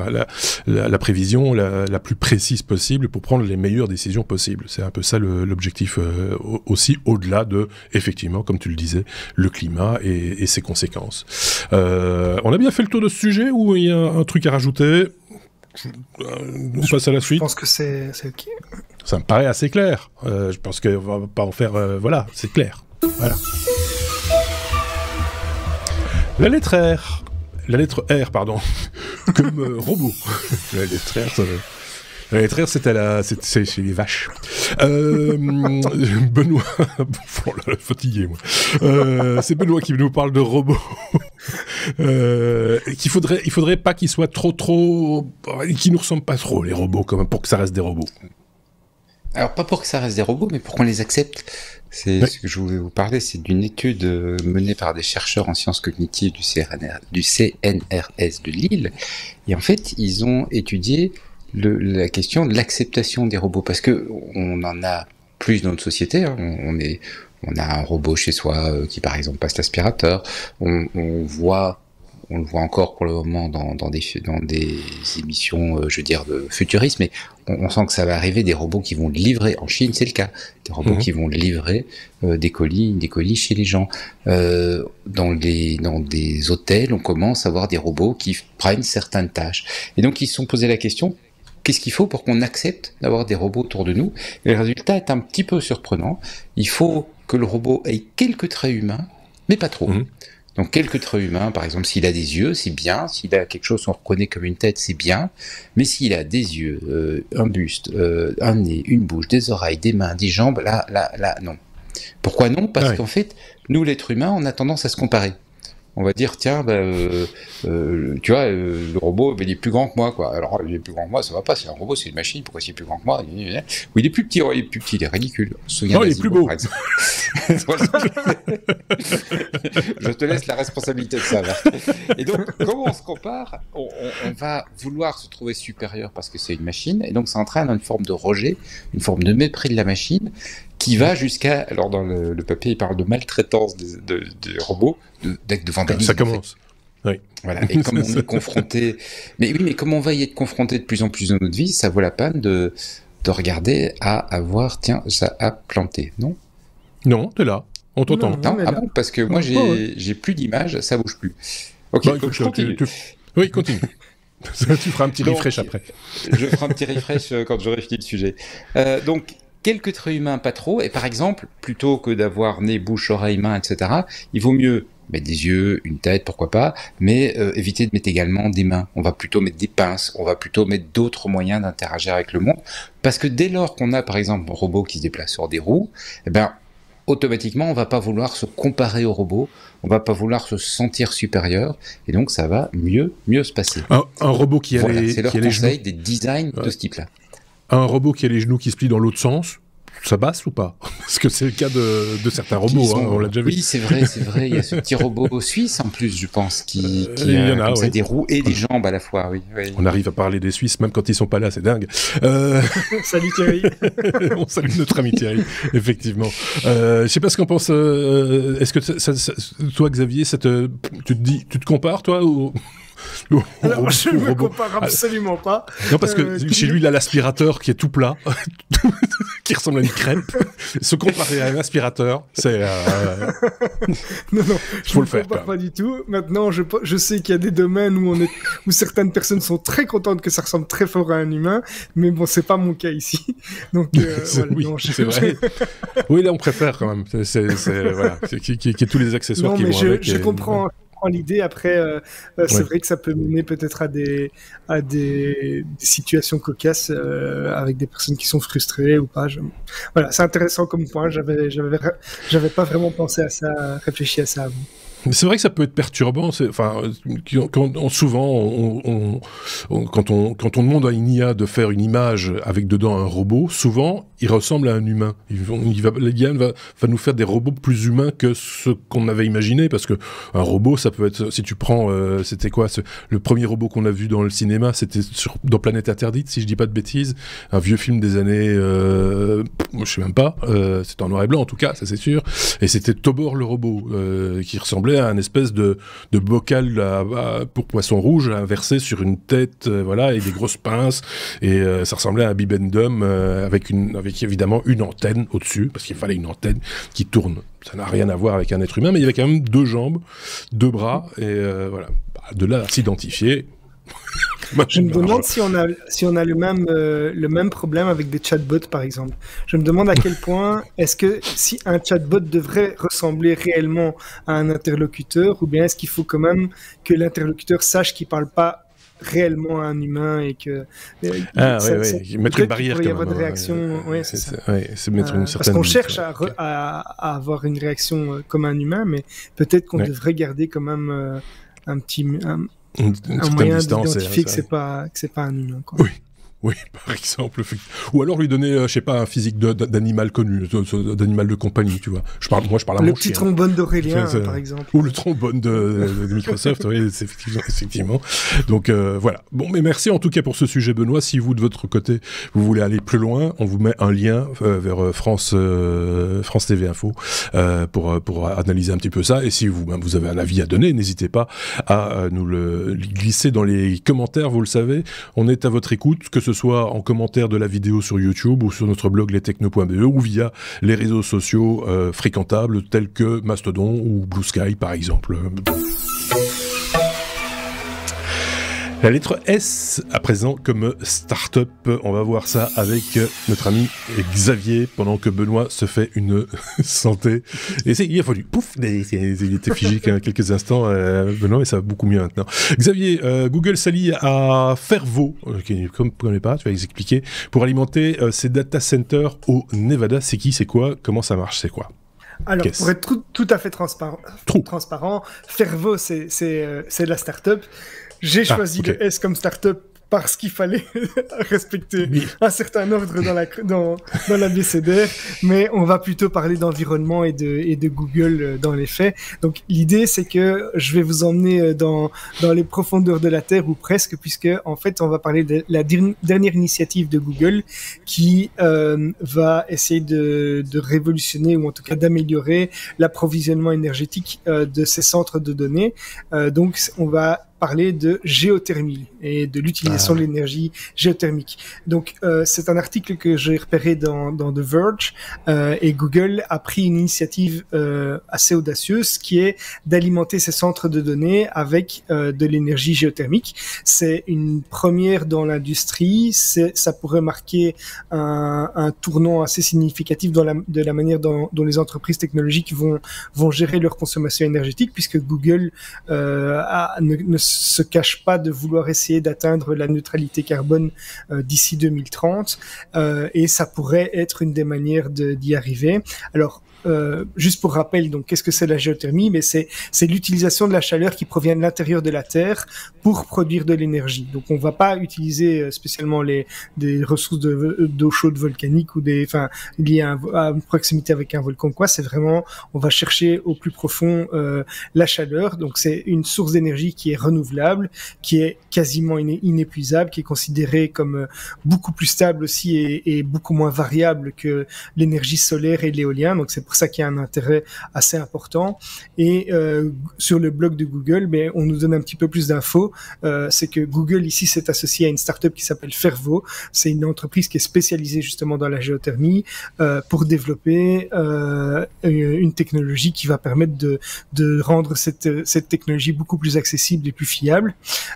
la prévision la plus précise possible pour prendre les meilleures décisions possibles. C'est un peu ça l'objectif, aussi, au-delà de, effectivement, comme tu le disais, le climat et ses conséquences. On a bien fait le tour de ce sujet, ou il y a un truc à rajouter? On passe à la suite. Je pense que c'est ok. Ça me paraît assez clair. Je pense qu'on va pas en faire... voilà, c'est clair. Voilà. La lettre R, pardon, comme robot. La lettre R, ça... La lettre R, c'est chez les vaches. Benoît, fatigué, moi. C'est Benoît qui nous parle de robots. Il faudrait pas qu'ils soient trop, qu'ils nous ressemblent pas trop, les robots, quand même, pour que ça reste des robots. Alors, pas pour que ça reste des robots, mais pour qu'on les accepte. C'est ce que je voulais vous parler, c'est d'une étude menée par des chercheurs en sciences cognitives du CNRS de Lille. Et en fait, ils ont étudié la question de l'acceptation des robots, parce que on en a plus dans notre société, hein. On a un robot chez soi qui par exemple passe l'aspirateur, on on le voit encore pour le moment dans des émissions, je veux dire, de futurisme, mais on sent que ça va arriver, des robots qui vont livrer, en Chine c'est le cas, des robots qui vont livrer des colis chez les gens. Dans des hôtels, on commence à voir des robots qui prennent certaines tâches. Et donc ils se sont posé la question, qu'est-ce qu'il faut pour qu'on accepte d'avoir des robots autour de nous? Et le résultat est un petit peu surprenant. Il faut que le robot ait quelques traits humains, mais pas trop. Donc quelques traits humains, par exemple, s'il a des yeux, c'est bien. S'il a quelque chose qu'on reconnaît comme une tête, c'est bien. Mais s'il a des yeux, un buste, un nez, une bouche, des oreilles, des mains, des jambes, là, non. Pourquoi non? Parce qu'en fait, nous, l'être humain, on a tendance à se comparer. On va dire, tiens, tu vois, le robot, il est plus grand que moi, quoi. Alors, il est plus grand que moi, ça va pas, c'est un robot, c'est une machine, pourquoi c'est plus grand que moi? Oui, il est plus petit, il est ridicule. Non, il est plus beau. Je te laisse la responsabilité de ça, là. Et donc, comment on se compare? On va vouloir se trouver supérieur parce que c'est une machine, et donc ça entraîne une forme de rejet, une forme de mépris de la machine, qui va jusqu'à, alors dans le papier, il parle de maltraitance des robots, d'actes de vandalisme. Ça commence. Oui. Voilà. Et comme on est confronté, mais comme on va y être confronté de plus en plus dans notre vie, ça vaut la peine de regarder à voir, tiens, ça a planté, non? Non, t'es là. On t'entend. Non, bon, parce que moi, j'ai plus d'images, ça bouge plus. Ok, donc je continue. Oui, continue. Tu feras un petit refresh après. Je ferai un petit refresh quand j'aurai fini le sujet. Donc, quelques traits humains, pas trop. Et par exemple, plutôt que d'avoir nez, bouche, oreille, main, etc., il vaut mieux mettre des yeux, une tête, pourquoi pas, mais éviter de mettre également des mains. On va plutôt mettre des pinces, on va plutôt mettre d'autres moyens d'interagir avec le monde. Parce que dès lors qu'on a, par exemple, un robot qui se déplace sur des roues, eh ben, automatiquement, on va pas vouloir se comparer au robot, on va pas vouloir se sentir supérieur, et donc ça va mieux se passer. Un robot qui a les... C'est leur conseil des designs de ce type-là. Un robot qui a les genoux qui se plient dans l'autre sens, ça passe ou pas? Parce que c'est le cas de certains robots, on l'a déjà vu. Oui, c'est vrai, il y a ce petit robot suisse en plus, je pense, qui a ça, des roues et des jambes à la fois, oui. On arrive à parler des Suisses, même quand ils sont pas là, c'est dingue. Salut Thierry. On salue notre ami Thierry, effectivement. Je sais pas ce qu'en pense, est-ce que toi, Xavier, tu te compares, toi, ou... Alors, je ne me compare absolument pas. Non, parce que chez lui, il a l'aspirateur qui est tout plat, qui ressemble à une crêpe. Se comparer à un aspirateur, c'est... Non, je ne me compare pas du tout. Maintenant, je sais qu'il y a des domaines où certaines personnes sont très contentes que ça ressemble très fort à un humain, mais bon, c'est pas mon cas ici. Donc, oui, c'est vrai. Oui, là, on préfère quand même. Voilà, qu'il y ait tous les accessoires qui vont avec. Je comprends l'idée. Après, c'est vrai que ça peut mener peut-être à des situations cocasses avec des personnes qui sont frustrées ou pas. Voilà, c'est intéressant comme point. J'avais pas vraiment pensé à ça, réfléchi à ça avant. C'est vrai que ça peut être perturbant. Souvent, quand on demande à une IA de faire une image avec dedans un robot, souvent, il ressemble à un humain. L'IA va nous faire des robots plus humains que ce qu'on avait imaginé, parce que un robot, ça peut être... Si tu prends... c'était quoi le premier robot qu'on a vu dans le cinéma, c'était dans Planète Interdite, si je dis pas de bêtises. Un vieux film des années... je sais même pas. C'était en noir et blanc, en tout cas, ça c'est sûr. Et c'était Tobor le robot, qui ressemblait à un espèce de bocal pour poisson rouge inversé sur une tête, voilà, et des grosses pinces, et ça ressemblait à un bibendum avec évidemment une antenne au-dessus, parce qu'il fallait une antenne qui tourne. Ça n'a rien à voir avec un être humain, mais il y avait quand même 2 jambes, 2 bras, et voilà. De là à s'identifier... Je me demande si on a le même problème avec des chatbots, par exemple. Je me demande à quel point est-ce que si un chatbot devrait ressembler réellement à un interlocuteur, ou bien est-ce qu'il faut quand même que l'interlocuteur sache qu'il parle pas réellement à un humain et que mettre une barrière quand même. Il pourrait y même, avoir de réaction, c'est ça. C'est mettre une certaine... Parce qu'on cherche à avoir une réaction comme un humain, mais peut-être qu'on devrait garder quand même un moyen d'identifier que c'est pas un humain, quoi. Oui. Oui, par exemple. Ou alors lui donner, je sais pas, un physique d'animal connu, d'animal de compagnie, tu vois. Je parle à mon chien. Le petit trombone d'Aurélien, par exemple. Ou le trombone de Microsoft, oui, effectivement. Donc voilà. Bon, mais merci en tout cas pour ce sujet, Benoît. Si vous, de votre côté, vous voulez aller plus loin, on vous met un lien vers France TV Info pour analyser un petit peu ça. Et si vous avez un avis à donner, n'hésitez pas à nous le glisser dans les commentaires. Vous le savez, on est à votre écoute, que ce soit en commentaire de la vidéo sur YouTube ou sur notre blog lestechno.be ou via les réseaux sociaux fréquentables tels que Mastodon ou Blue Sky par exemple. La lettre S, à présent, comme start-up. On va voir ça avec notre ami Xavier, pendant que Benoît se fait une santé. Et il a fallu, pouf, il était figé quelques instants, Benoît, mais ça va beaucoup mieux maintenant. Xavier, Google s'allie à Fervo, comme vous ne connaissez pas, tu vas expliquer, pour alimenter ses data centers au Nevada. C'est qui, c'est quoi, comment ça marche, c'est quoi? Alors, pour être tout à fait transparent, Fervo, c'est la start-up. J'ai choisi le S comme start-up parce qu'il fallait respecter un certain ordre dans l'abécédaire, mais on va plutôt parler d'environnement et de Google dans les faits. Donc l'idée, c'est que je vais vous emmener dans les profondeurs de la Terre, ou presque, puisque en fait on va parler de la dernière initiative de Google qui va essayer de révolutionner, ou en tout cas d'améliorer l'approvisionnement énergétique de ces centres de données. Donc on va parler de géothermie et de l'utilisation de l'énergie géothermique. Donc, c'est un article que j'ai repéré dans The Verge, et Google a pris une initiative assez audacieuse qui est d'alimenter ces centres de données avec de l'énergie géothermique. C'est une première dans l'industrie. Ça pourrait marquer un tournant assez significatif de la manière dont les entreprises technologiques vont gérer leur consommation énergétique, puisque Google ne se cache pas de vouloir essayer d'atteindre la neutralité carbone d'ici 2030, et ça pourrait être une des manières d'y arriver. Alors, juste pour rappel, donc qu'est-ce que c'est la géothermie? Mais c'est l'utilisation de la chaleur qui provient de l'intérieur de la Terre pour produire de l'énergie. Donc on va pas utiliser spécialement des ressources d'eau chaude volcanique ou liées à une proximité avec un volcan, quoi. C'est vraiment, on va chercher au plus profond la chaleur. Donc c'est une source d'énergie qui est renouvelable, qui est quasiment inépuisable, qui est considérée comme beaucoup plus stable aussi et beaucoup moins variable que l'énergie solaire et l'éolien. Donc c'est pour ça qu'il y a un intérêt assez important. Et sur le blog de Google, on nous donne un petit peu plus d'infos. C'est que Google ici s'est associé à une start-up qui s'appelle Fervo. C'est une entreprise qui est spécialisée justement dans la géothermie pour développer une technologie qui va permettre de rendre cette technologie beaucoup plus accessible et plus fiable.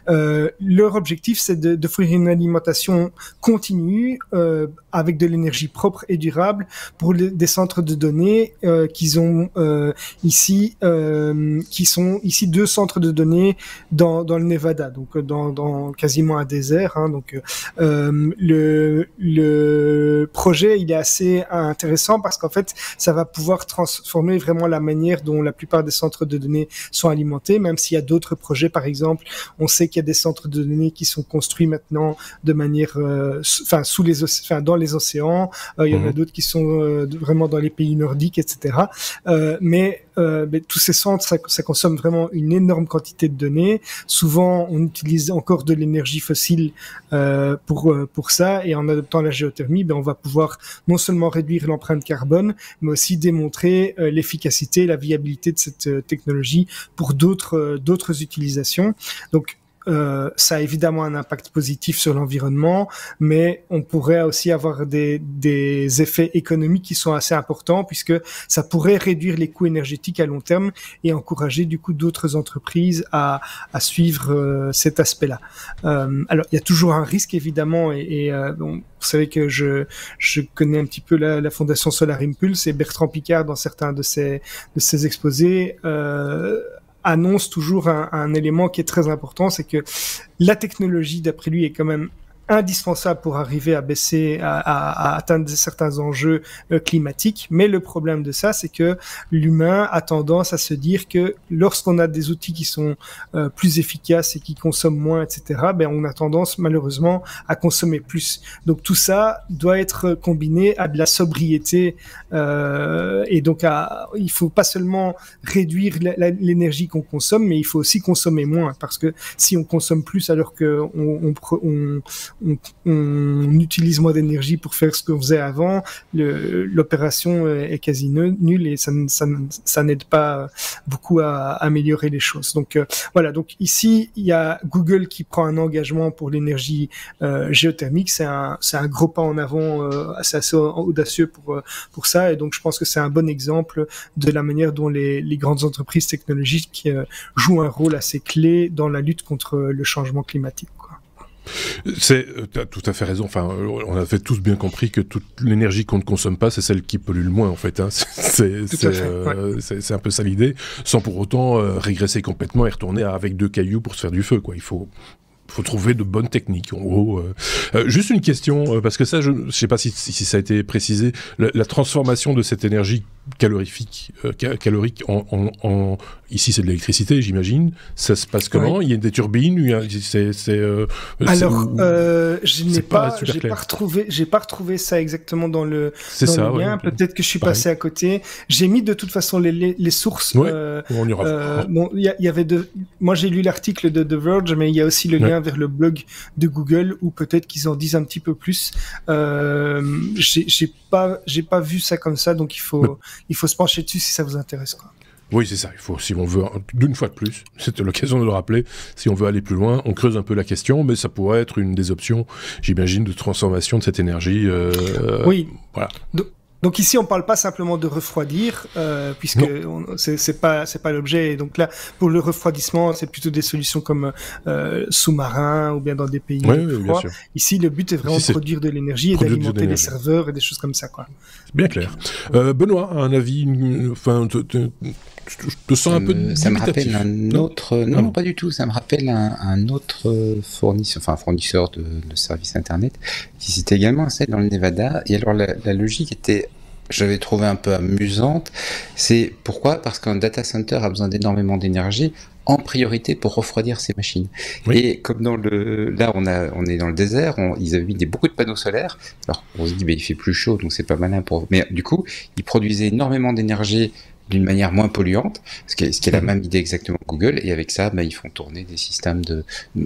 Leur objectif, c'est d'offrir une alimentation continue avec de l'énergie propre et durable pour des centres de données qui sont ici 2 centres de données dans le Nevada, donc dans quasiment un désert, hein. Donc le projet, il est assez intéressant parce qu'en fait ça va pouvoir transformer vraiment la manière dont la plupart des centres de données sont alimentés, même s'il y a d'autres projets. Par exemple, on sait qu'il y a des centres de données qui sont construits maintenant de manière dans les océans, il y en a d'autres qui sont vraiment dans les pays nordiques, etc. Mais tous ces centres, ça consomme vraiment une énorme quantité de données. Souvent, on utilise encore de l'énergie fossile pour ça, et en adoptant la géothermie, on va pouvoir non seulement réduire l'empreinte carbone, mais aussi démontrer l'efficacité, la viabilité de cette technologie pour d'autres utilisations. Donc, ça a évidemment un impact positif sur l'environnement, mais on pourrait aussi avoir des effets économiques qui sont assez importants, puisque ça pourrait réduire les coûts énergétiques à long terme et encourager du coup d'autres entreprises à suivre cet aspect-là. Alors il y a toujours un risque évidemment, et vous savez que je connais un petit peu la fondation Solar Impulse, et Bertrand Piccard, dans certains de ses exposés, annonce toujours un élément qui est très important, c'est que la technologie, d'après lui, est quand même indispensable pour arriver à baisser, à atteindre certains enjeux climatiques. Mais le problème de ça, c'est que l'humain a tendance à se dire que lorsqu'on a des outils qui sont plus efficaces et qui consomment moins, etc., ben on a tendance malheureusement à consommer plus. Donc tout ça doit être combiné à de la sobriété et donc il faut pas seulement réduire l'énergie qu'on consomme, mais il faut aussi consommer moins, parce que si on consomme plus alors que on utilise moins d'énergie pour faire ce qu'on faisait avant, l'opération est quasi nulle et ça n'aide pas beaucoup à améliorer les choses. Donc voilà, donc ici il y a Google qui prend un engagement pour l'énergie géothermique. C'est un gros pas en avant, assez audacieux pour ça, et donc je pense que c'est un bon exemple de la manière dont les grandes entreprises technologiques jouent un rôle assez clé dans la lutte contre le changement climatique, quoi. T'as tout à fait raison. Enfin, on a fait tous bien compris que toute l'énergie qu'on ne consomme pas, c'est celle qui pollue le moins, en fait. Hein. C'est un peu ça l'idée, sans pour autant régresser complètement et retourner avec 2 cailloux pour se faire du feu, quoi. Il faut trouver de bonnes techniques, en gros. Juste une question, parce que ça, je sais pas si ça a été précisé, la transformation de cette énergie calorique ici c'est de l'électricité, j'imagine. Ça se passe comment? Il y a des turbines? Alors, j'ai pas retrouvé ça exactement dans le lien. Peut-être que je suis passé à côté. J'ai mis de toute façon les sources. On y ira. Bon, il y avait moi j'ai lu l'article de The Verge, mais il y a aussi le lien vers le blog de Google où peut-être qu'ils en disent un petit peu plus. J'ai pas vu ça comme ça, donc il faut se pencher dessus si ça vous intéresse, quoi. Oui, c'est ça. Il faut, si on veut, d'une fois de plus, c'était l'occasion de le rappeler, si on veut aller plus loin, on creuse un peu la question, mais ça pourrait être une des options, j'imagine, de transformation de cette énergie. Oui. Voilà. Donc ici, on parle pas simplement de refroidir, puisque c'est pas l'objet. Et donc là, pour le refroidissement, c'est plutôt des solutions comme sous-marins ou bien dans des pays froids. Ici, le but est vraiment de produire de l'énergie et d'alimenter les serveurs et des choses comme ça, quoi. C'est bien clair. Benoît, un avis, enfin, je te sens un peu ça me rappelle un autre... Non, pas du tout. Ça me rappelle un autre fournisseur de services Internet qui s'était installé également dans le Nevada. Et alors, la logique était... J'avais trouvé un peu amusante. C'est pourquoi? Parce qu'un data center a besoin d'énormément d'énergie en priorité pour refroidir ses machines. Oui. Et comme là on est dans le désert, ils avaient mis beaucoup de panneaux solaires. Alors on se dit il fait plus chaud donc c'est pas malin mais du coup ils produisaient énormément d'énergie d'une manière moins polluante, ce qui est la même idée exactement que Google, et avec ça ils font tourner des systèmes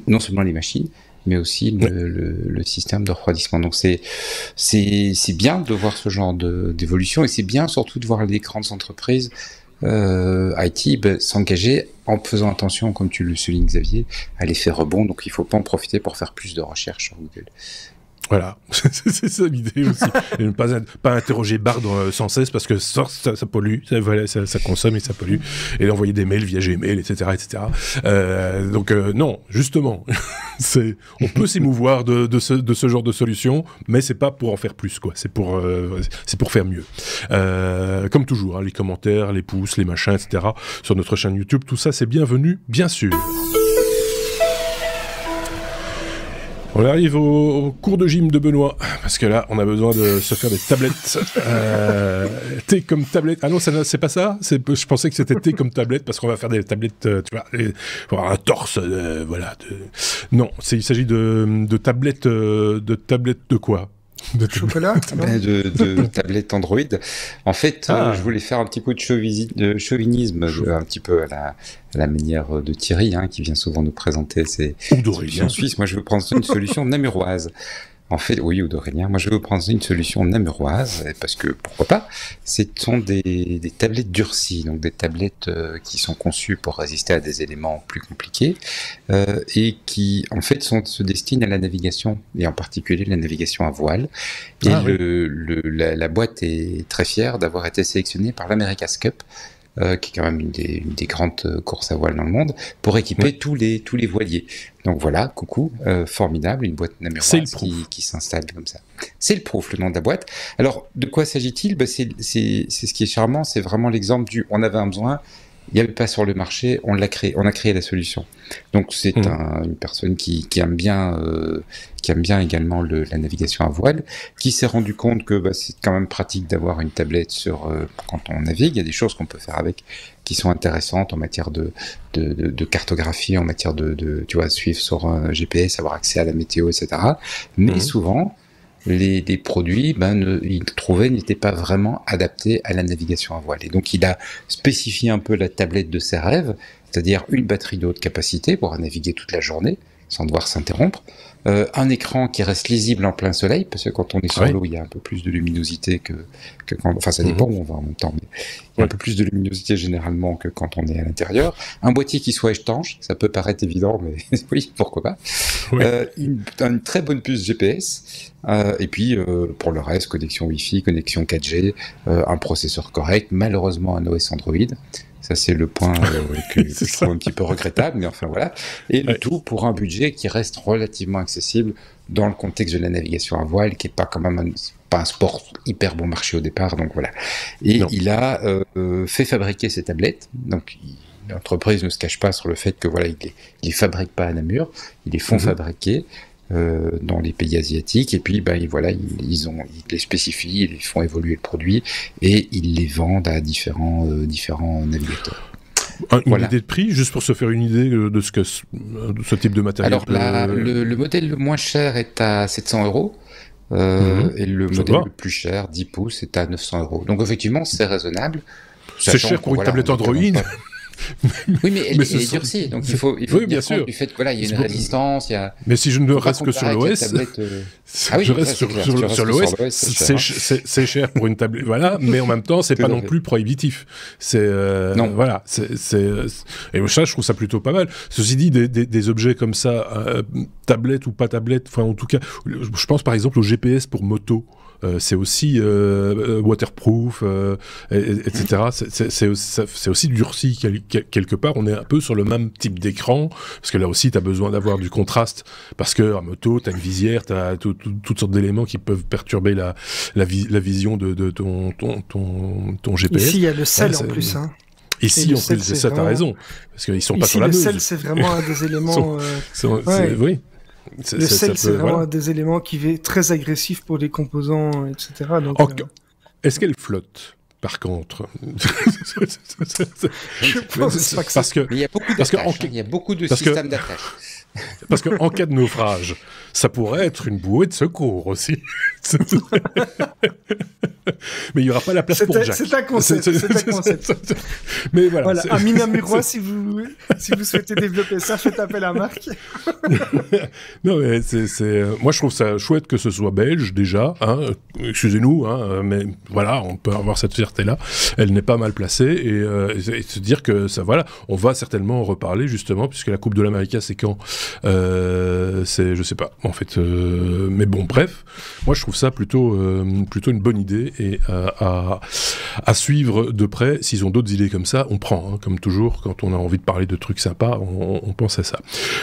non seulement les machines mais aussi le système de refroidissement. Donc c'est bien de voir ce genre d'évolution, et c'est bien surtout de voir les grandes entreprises IT s'engager en faisant attention, comme tu le soulignes Xavier, à l'effet rebond. Donc il ne faut pas en profiter pour faire plus de recherches sur Google. Voilà, c'est ça l'idée aussi. Et ne pas interroger Bard sans cesse parce que ça pollue, ça consomme et ça pollue. Et d'envoyer des mails via Gmail, etc. Donc non, justement, on peut s'émouvoir de ce genre de solution, mais c'est pas pour en faire plus, quoi. C'est pour faire mieux. Comme toujours, hein, les commentaires, les pouces, les machins, etc. Sur notre chaîne YouTube, tout ça c'est bienvenu, bien sûr. On arrive au cours de gym de Benoît, parce que là, on a besoin de se faire des tablettes. Thé comme tablette. Ah non, c'est pas ça. Je pensais que c'était thé comme tablette, parce qu'on va faire des tablettes, tu vois, pour avoir un torse, voilà. Non, il s'agit de tablettes, de quoi? De chocolat, de tablette Android. En fait, je voulais faire un petit peu de chauvinisme, un petit peu à la manière de Thierry, qui vient souvent nous présenter ses solutions suisses. Moi, je veux prendre une solution namuroise. En fait, oui, ou d'Aurélien. Moi, je veux prendre une solution namuroise, parce que, pourquoi pas, ce sont des tablettes durcies, donc des tablettes qui sont conçues pour résister à des éléments plus compliqués, et qui, en fait, se destinent à la navigation, et en particulier la navigation à voile. Et la boîte est très fière d'avoir été sélectionnée par l'America's Cup, qui est quand même une des grandes courses à voile dans le monde, pour équiper tous les voiliers. Donc voilà, coucou, formidable, une boîte namuroise qui s'installe comme ça. C'est le Proof, le nom de la boîte. Alors, de quoi s'agit-il? C'est ce qui est charmant, c'est vraiment l'exemple on avait un besoin, il n'y avait pas sur le marché, on a créé la solution. Donc c'est une personne qui aime bien également la navigation à voile, qui s'est rendu compte que c'est quand même pratique d'avoir une tablette quand on navigue. Il y a des choses qu'on peut faire avec qui sont intéressantes en matière de cartographie, en matière de tu vois, suivre sur un GPS, avoir accès à la météo, etc. Mais souvent, les produits, il trouvait, n'étaient pas vraiment adaptés à la navigation à voile. Et donc, il a spécifié un peu la tablette de ses rêves, c'est-à-dire une batterie de haute capacité pour naviguer toute la journée, sans devoir s'interrompre, un écran qui reste lisible en plein soleil, parce que quand on est sur l'eau, il y a un peu plus de luminosité que quand... Enfin, ça dépend où on va en même temps, mais il y a un peu plus de luminosité généralement que quand on est à l'intérieur. Un boîtier qui soit étanche, ça peut paraître évident, mais oui, pourquoi pas. Une très bonne puce GPS, et puis pour le reste, connexion Wi-Fi, connexion 4G, un processeur correct, malheureusement un OS Android. Ça, c'est le point que je trouve un petit peu regrettable, mais enfin voilà. Et le tout pour un budget qui reste relativement accessible dans le contexte de la navigation à voile, qui n'est pas quand même pas un sport hyper bon marché au départ, donc voilà. Et il a fait fabriquer ces tablettes, donc l'entreprise ne se cache pas sur le fait que voilà, il les fabrique pas à Namur, ils les font fabriquer dans les pays asiatiques, et puis voilà, ils les spécifient, ils font évoluer le produit et ils les vendent à différents navigateurs. Une idée de prix, juste pour se faire une idée de ce type de matériel. Alors le modèle le moins cher est à 700 €, et le modèle le plus cher, 10 pouces, est à 900 €. Donc effectivement, c'est raisonnable. C'est cher pour une tablette Android. Oui, mais elle est durcie, donc il faut bien sûr du fait que voilà, il y a une résistance, il y a... Mais si je ne reste que sur l'OS, je reste sur l'OS, c'est cher pour une tablette, voilà, mais en même temps, c'est pas non plus prohibitif. C'est voilà, et ça, je trouve ça plutôt pas mal. Ceci dit, des objets comme ça, tablette ou pas tablette, enfin en tout cas, je pense par exemple au GPS pour moto. C'est aussi waterproof, etc. C'est aussi durci quelque part. On est un peu sur le même type d'écran, parce que là aussi, tu as besoin d'avoir du contraste, parce que en moto, tu as une visière, tu as toutes sortes d'éléments qui peuvent perturber la vision de ton GPS. Ici, il y a le sel en plus. Hein. Ici, en plus de ça, tu as raison, parce qu'ils sont pas sur la Meuse. Le sel, c'est vraiment un des éléments... oui. Le sel, c'est vraiment un des éléments qui est très agressif pour les composants, etc. Donc, est-ce qu'elle flotte, par contre? Je pense pas que parce que il y a beaucoup d'attaches, il y a beaucoup de systèmes d'attache. Parce qu'en cas de naufrage, ça pourrait être une bouée de secours aussi. Mais il n'y aura pas la place pour Jack. C'est un concept. Mais voilà. Amis namurois, si vous souhaitez développer ça, faites appel à Marc. Non, mais moi, je trouve ça chouette que ce soit belge, déjà. Hein. Excusez-nous, hein, mais voilà, on peut avoir cette fierté-là. Elle n'est pas mal placée. Et se dire que ça, voilà, on va certainement en reparler, justement, puisque la Coupe de l'Amérique, c'est quand je sais pas, en fait. Mais bon, bref. Moi, je trouve ça plutôt une bonne idée et à suivre de près. S'ils ont d'autres idées comme ça, on prend. Hein, comme toujours, quand on a envie de parler de trucs sympas, on pense à ça.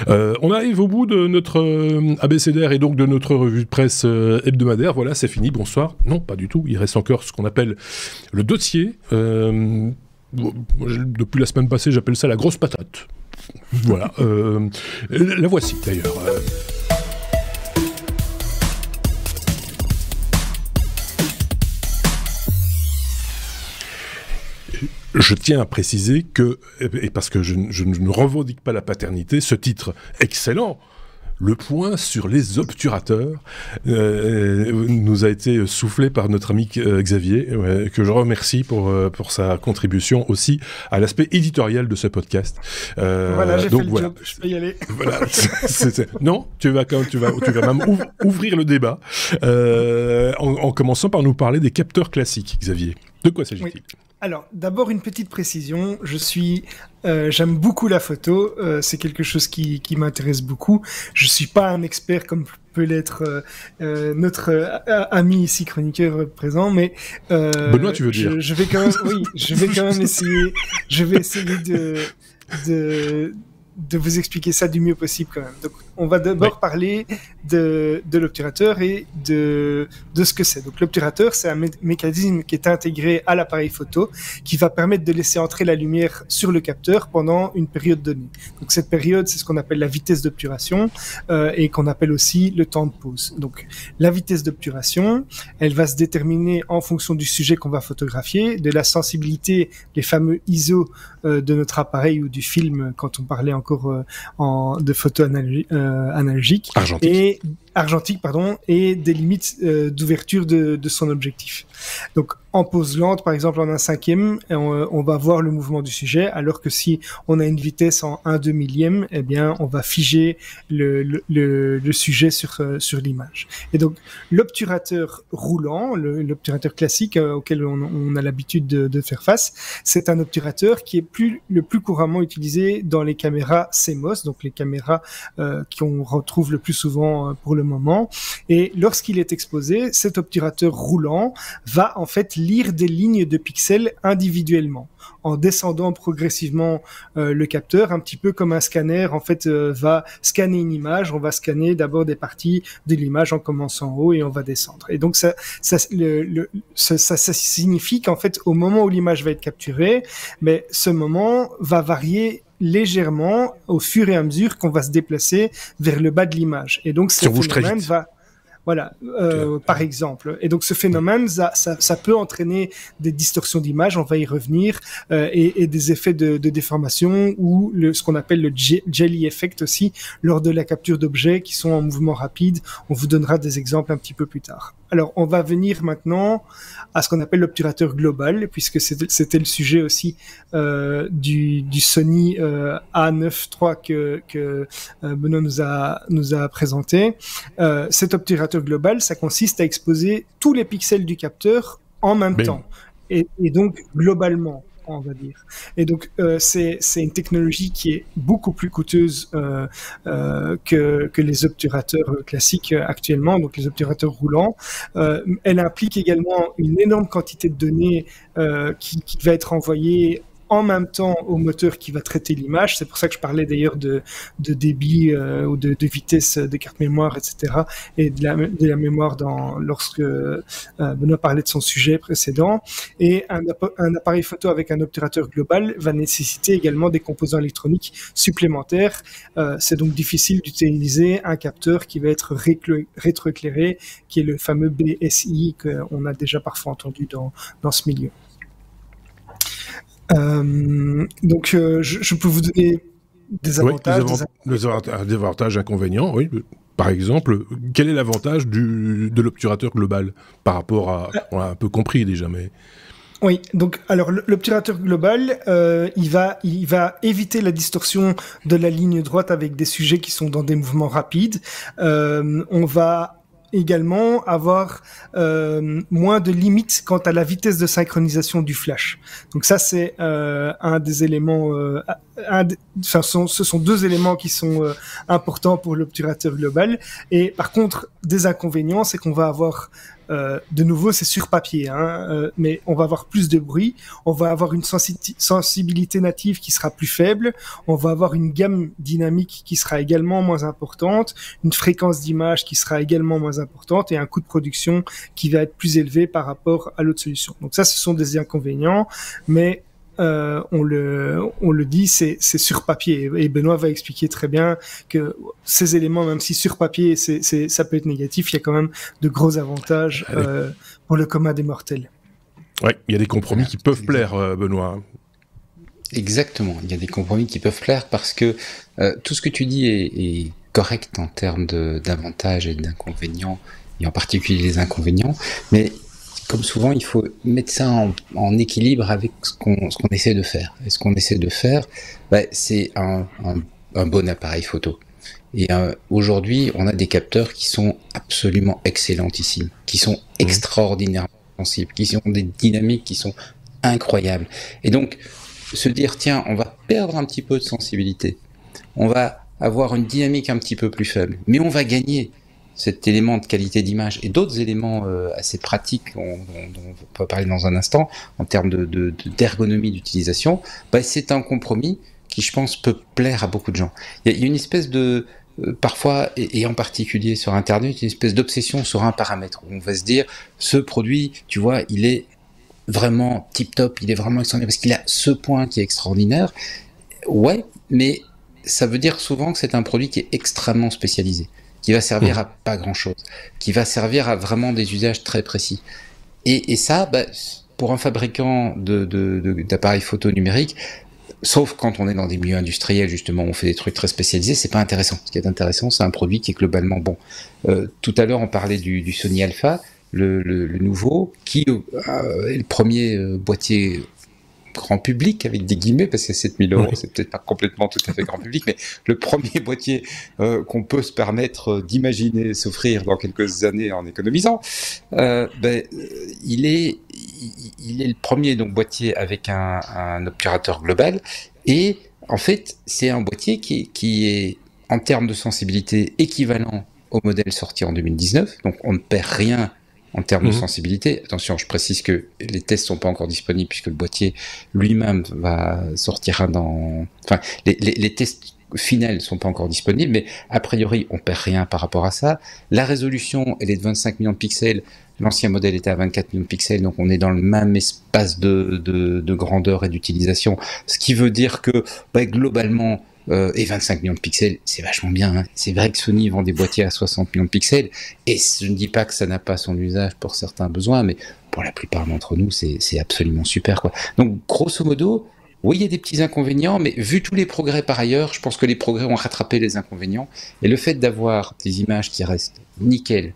On arrive au bout de notre abécédaire et donc de notre revue de presse hebdomadaire. Voilà, c'est fini. Bonsoir. Non, pas du tout. Il reste encore ce qu'on appelle le dossier. Depuis la semaine passée, j'appelle ça la grosse patate. Voilà. La voici d'ailleurs. Je tiens à préciser que, et parce que je ne revendique pas la paternité, ce titre excellent, le point sur les obturateurs, nous a été soufflé par notre ami Xavier, que je remercie pour sa contribution aussi à l'aspect éditorial de ce podcast. Voilà, j'ai fait le job, je peux y aller. Voilà, non, tu vas même ouvrir le débat, en commençant par nous parler des capteurs classiques, Xavier. De quoi s'agit-il ? Oui. Alors, d'abord, une petite précision. J'aime beaucoup la photo. C'est quelque chose qui m'intéresse beaucoup. Je suis pas un expert comme peut l'être notre ami ici, chroniqueur présent, mais Benoît, tu veux dire? Je vais quand même essayer. Je vais essayer de vous expliquer ça du mieux possible quand même. Donc, on va d'abord parler de l'obturateur et de ce que c'est. Donc, l'obturateur, c'est un mécanisme qui est intégré à l'appareil photo qui va permettre de laisser entrer la lumière sur le capteur pendant une période donnée. Donc, cette période, c'est ce qu'on appelle la vitesse d'obturation et qu'on appelle aussi le temps de pause. Donc, la vitesse d'obturation, elle va se déterminer en fonction du sujet qu'on va photographier, de la sensibilité, les fameux ISO de notre appareil ou du film quand on parlait encore de photo analogique argentique et des limites d'ouverture de son objectif. Donc en pause lente, par exemple en 1/5, on va voir le mouvement du sujet, alors que si on a une vitesse en 1/2 millième, eh bien on va figer le sujet sur l'image. Et donc l'obturateur roulant, l'obturateur classique auquel on a l'habitude de faire face, c'est un obturateur qui est le plus couramment utilisé dans les caméras CMOS, donc les caméras qu'on retrouve le plus souvent pour le moment. Et lorsqu'il est exposé, cet obturateur roulant va en fait lire des lignes de pixels individuellement en descendant progressivement le capteur, un petit peu comme un scanner en fait va scanner une image. On va scanner d'abord des parties de l'image en commençant en haut et on va descendre. Et donc ça signifie qu'en fait au moment où l'image va être capturée, mais ce moment va varier légèrement au fur et à mesure qu'on va se déplacer vers le bas de l'image. Et donc ce phénomène va par exemple. Et donc ce phénomène, ça peut entraîner des distorsions d'image, on va y revenir, et des effets de déformation ou ce qu'on appelle le jelly effect aussi lors de la capture d'objets qui sont en mouvement rapide. On vous donnera des exemples un petit peu plus tard. Alors, on va venir maintenant à ce qu'on appelle l'obturateur global, puisque c'était le sujet aussi du Sony A9 III que Benoît nous a présenté. Cet obturateur global, ça consiste à exposer tous les pixels du capteur en même temps, et donc globalement, on va dire. Et donc c'est une technologie qui est beaucoup plus coûteuse que les obturateurs classiques actuellement, donc les obturateurs roulants. Elle implique également une énorme quantité de données qui va être envoyée en même temps au moteur qui va traiter l'image. C'est pour ça que je parlais d'ailleurs de débit ou de vitesse de carte mémoire, etc. et de la mémoire lorsque Benoît parlait de son sujet précédent. Et un appareil photo avec un obturateur global va nécessiter également des composants électroniques supplémentaires. C'est donc difficile d'utiliser un capteur qui va être rétroéclairé, qui est le fameux BSI qu'on a déjà parfois entendu dans ce milieu. Donc je peux vous donner des avantages, des avantages, inconvénients, oui. Par exemple, quel est l'avantage de l'obturateur global par rapport à... On l'a un peu compris déjà, mais... Oui, donc alors l'obturateur global, il va éviter la distorsion de la ligne droite avec des sujets qui sont dans des mouvements rapides. On va également avoir moins de limites quant à la vitesse de synchronisation du flash. Donc ça, c'est un des éléments... ce sont deux éléments qui sont importants pour l'obturateur global. Et par contre, des inconvénients, c'est qu'on va avoir... de nouveau, c'est sur papier, mais on va avoir plus de bruit, on va avoir une sensibilité native qui sera plus faible, on va avoir une gamme dynamique qui sera également moins importante, une fréquence d'image qui sera également moins importante et un coût de production qui va être plus élevé par rapport à l'autre solution. Donc ça, ce sont des inconvénients, mais on le dit, c'est sur papier. Et Benoît va expliquer très bien que ces éléments, même si sur papier, ça peut être négatif, il y a quand même de gros avantages pour le commun des mortels. Oui, il y a des compromis qui peuvent plaire, Benoît. Exactement, il y a des compromis qui peuvent plaire parce que tout ce que tu dis est correct en termes d'avantages et d'inconvénients, et en particulier les inconvénients, mais comme souvent, il faut mettre ça en équilibre avec ce qu'on essaie de faire. Et ce qu'on essaie de faire, c'est un bon appareil photo. Et aujourd'hui, on a des capteurs qui sont absolument excellentissimes, qui sont extraordinairement sensibles, qui ont des dynamiques qui sont incroyables. Et donc, se dire, tiens, on va perdre un petit peu de sensibilité, on va avoir une dynamique un petit peu plus faible, mais on va gagner cet élément de qualité d'image et d'autres éléments assez pratiques dont on va parler dans un instant en termes d'ergonomie d'utilisation, c'est un compromis qui, je pense, peut plaire à beaucoup de gens. Il y a une espèce de... parfois, et en particulier sur Internet, une espèce d'obsession sur un paramètre. On va se dire, ce produit, tu vois, il est vraiment tip-top, il est vraiment extraordinaire, parce qu'il a ce point qui est extraordinaire. Ouais, mais ça veut dire souvent que c'est un produit qui est extrêmement spécialisé, qui va servir à pas grand-chose, qui va servir à vraiment des usages très précis. Et ça, pour un fabricant d'appareils photo numériques, sauf quand on est dans des milieux industriels, justement, on fait des trucs très spécialisés, c'est pas intéressant. Ce qui est intéressant, c'est un produit qui est globalement bon. Tout à l'heure, on parlait du Sony Alpha, le nouveau, qui est le premier boîtier grand public, avec des guillemets, parce que 7 000 €, c'est peut-être pas complètement tout à fait grand public, mais le premier boîtier qu'on peut se permettre d'imaginer s'offrir dans quelques années en économisant, il est le premier donc boîtier avec un obturateur global, et en fait, c'est un boîtier qui est, en termes de sensibilité, équivalent au modèle sorti en 2019, donc on ne perd rien en termes de sensibilité. Attention, je précise que les tests sont pas encore disponibles puisque le boîtier lui-même va sortir enfin, les tests finaux sont pas encore disponibles, mais a priori, on perd rien par rapport à ça. La résolution, elle est de 25 millions de pixels. L'ancien modèle était à 24 millions de pixels, donc on est dans le même espace de grandeur et d'utilisation. Ce qui veut dire que, globalement, et 25 millions de pixels, c'est vachement bien. Hein. C'est vrai que Sony vend des boîtiers à 60 millions de pixels, et je ne dis pas que ça n'a pas son usage pour certains besoins, mais pour la plupart d'entre nous, c'est absolument super, quoi. Donc, grosso modo, oui, il y a des petits inconvénients, mais vu tous les progrès par ailleurs, je pense que les progrès ont rattrapé les inconvénients, et le fait d'avoir des images qui restent nickel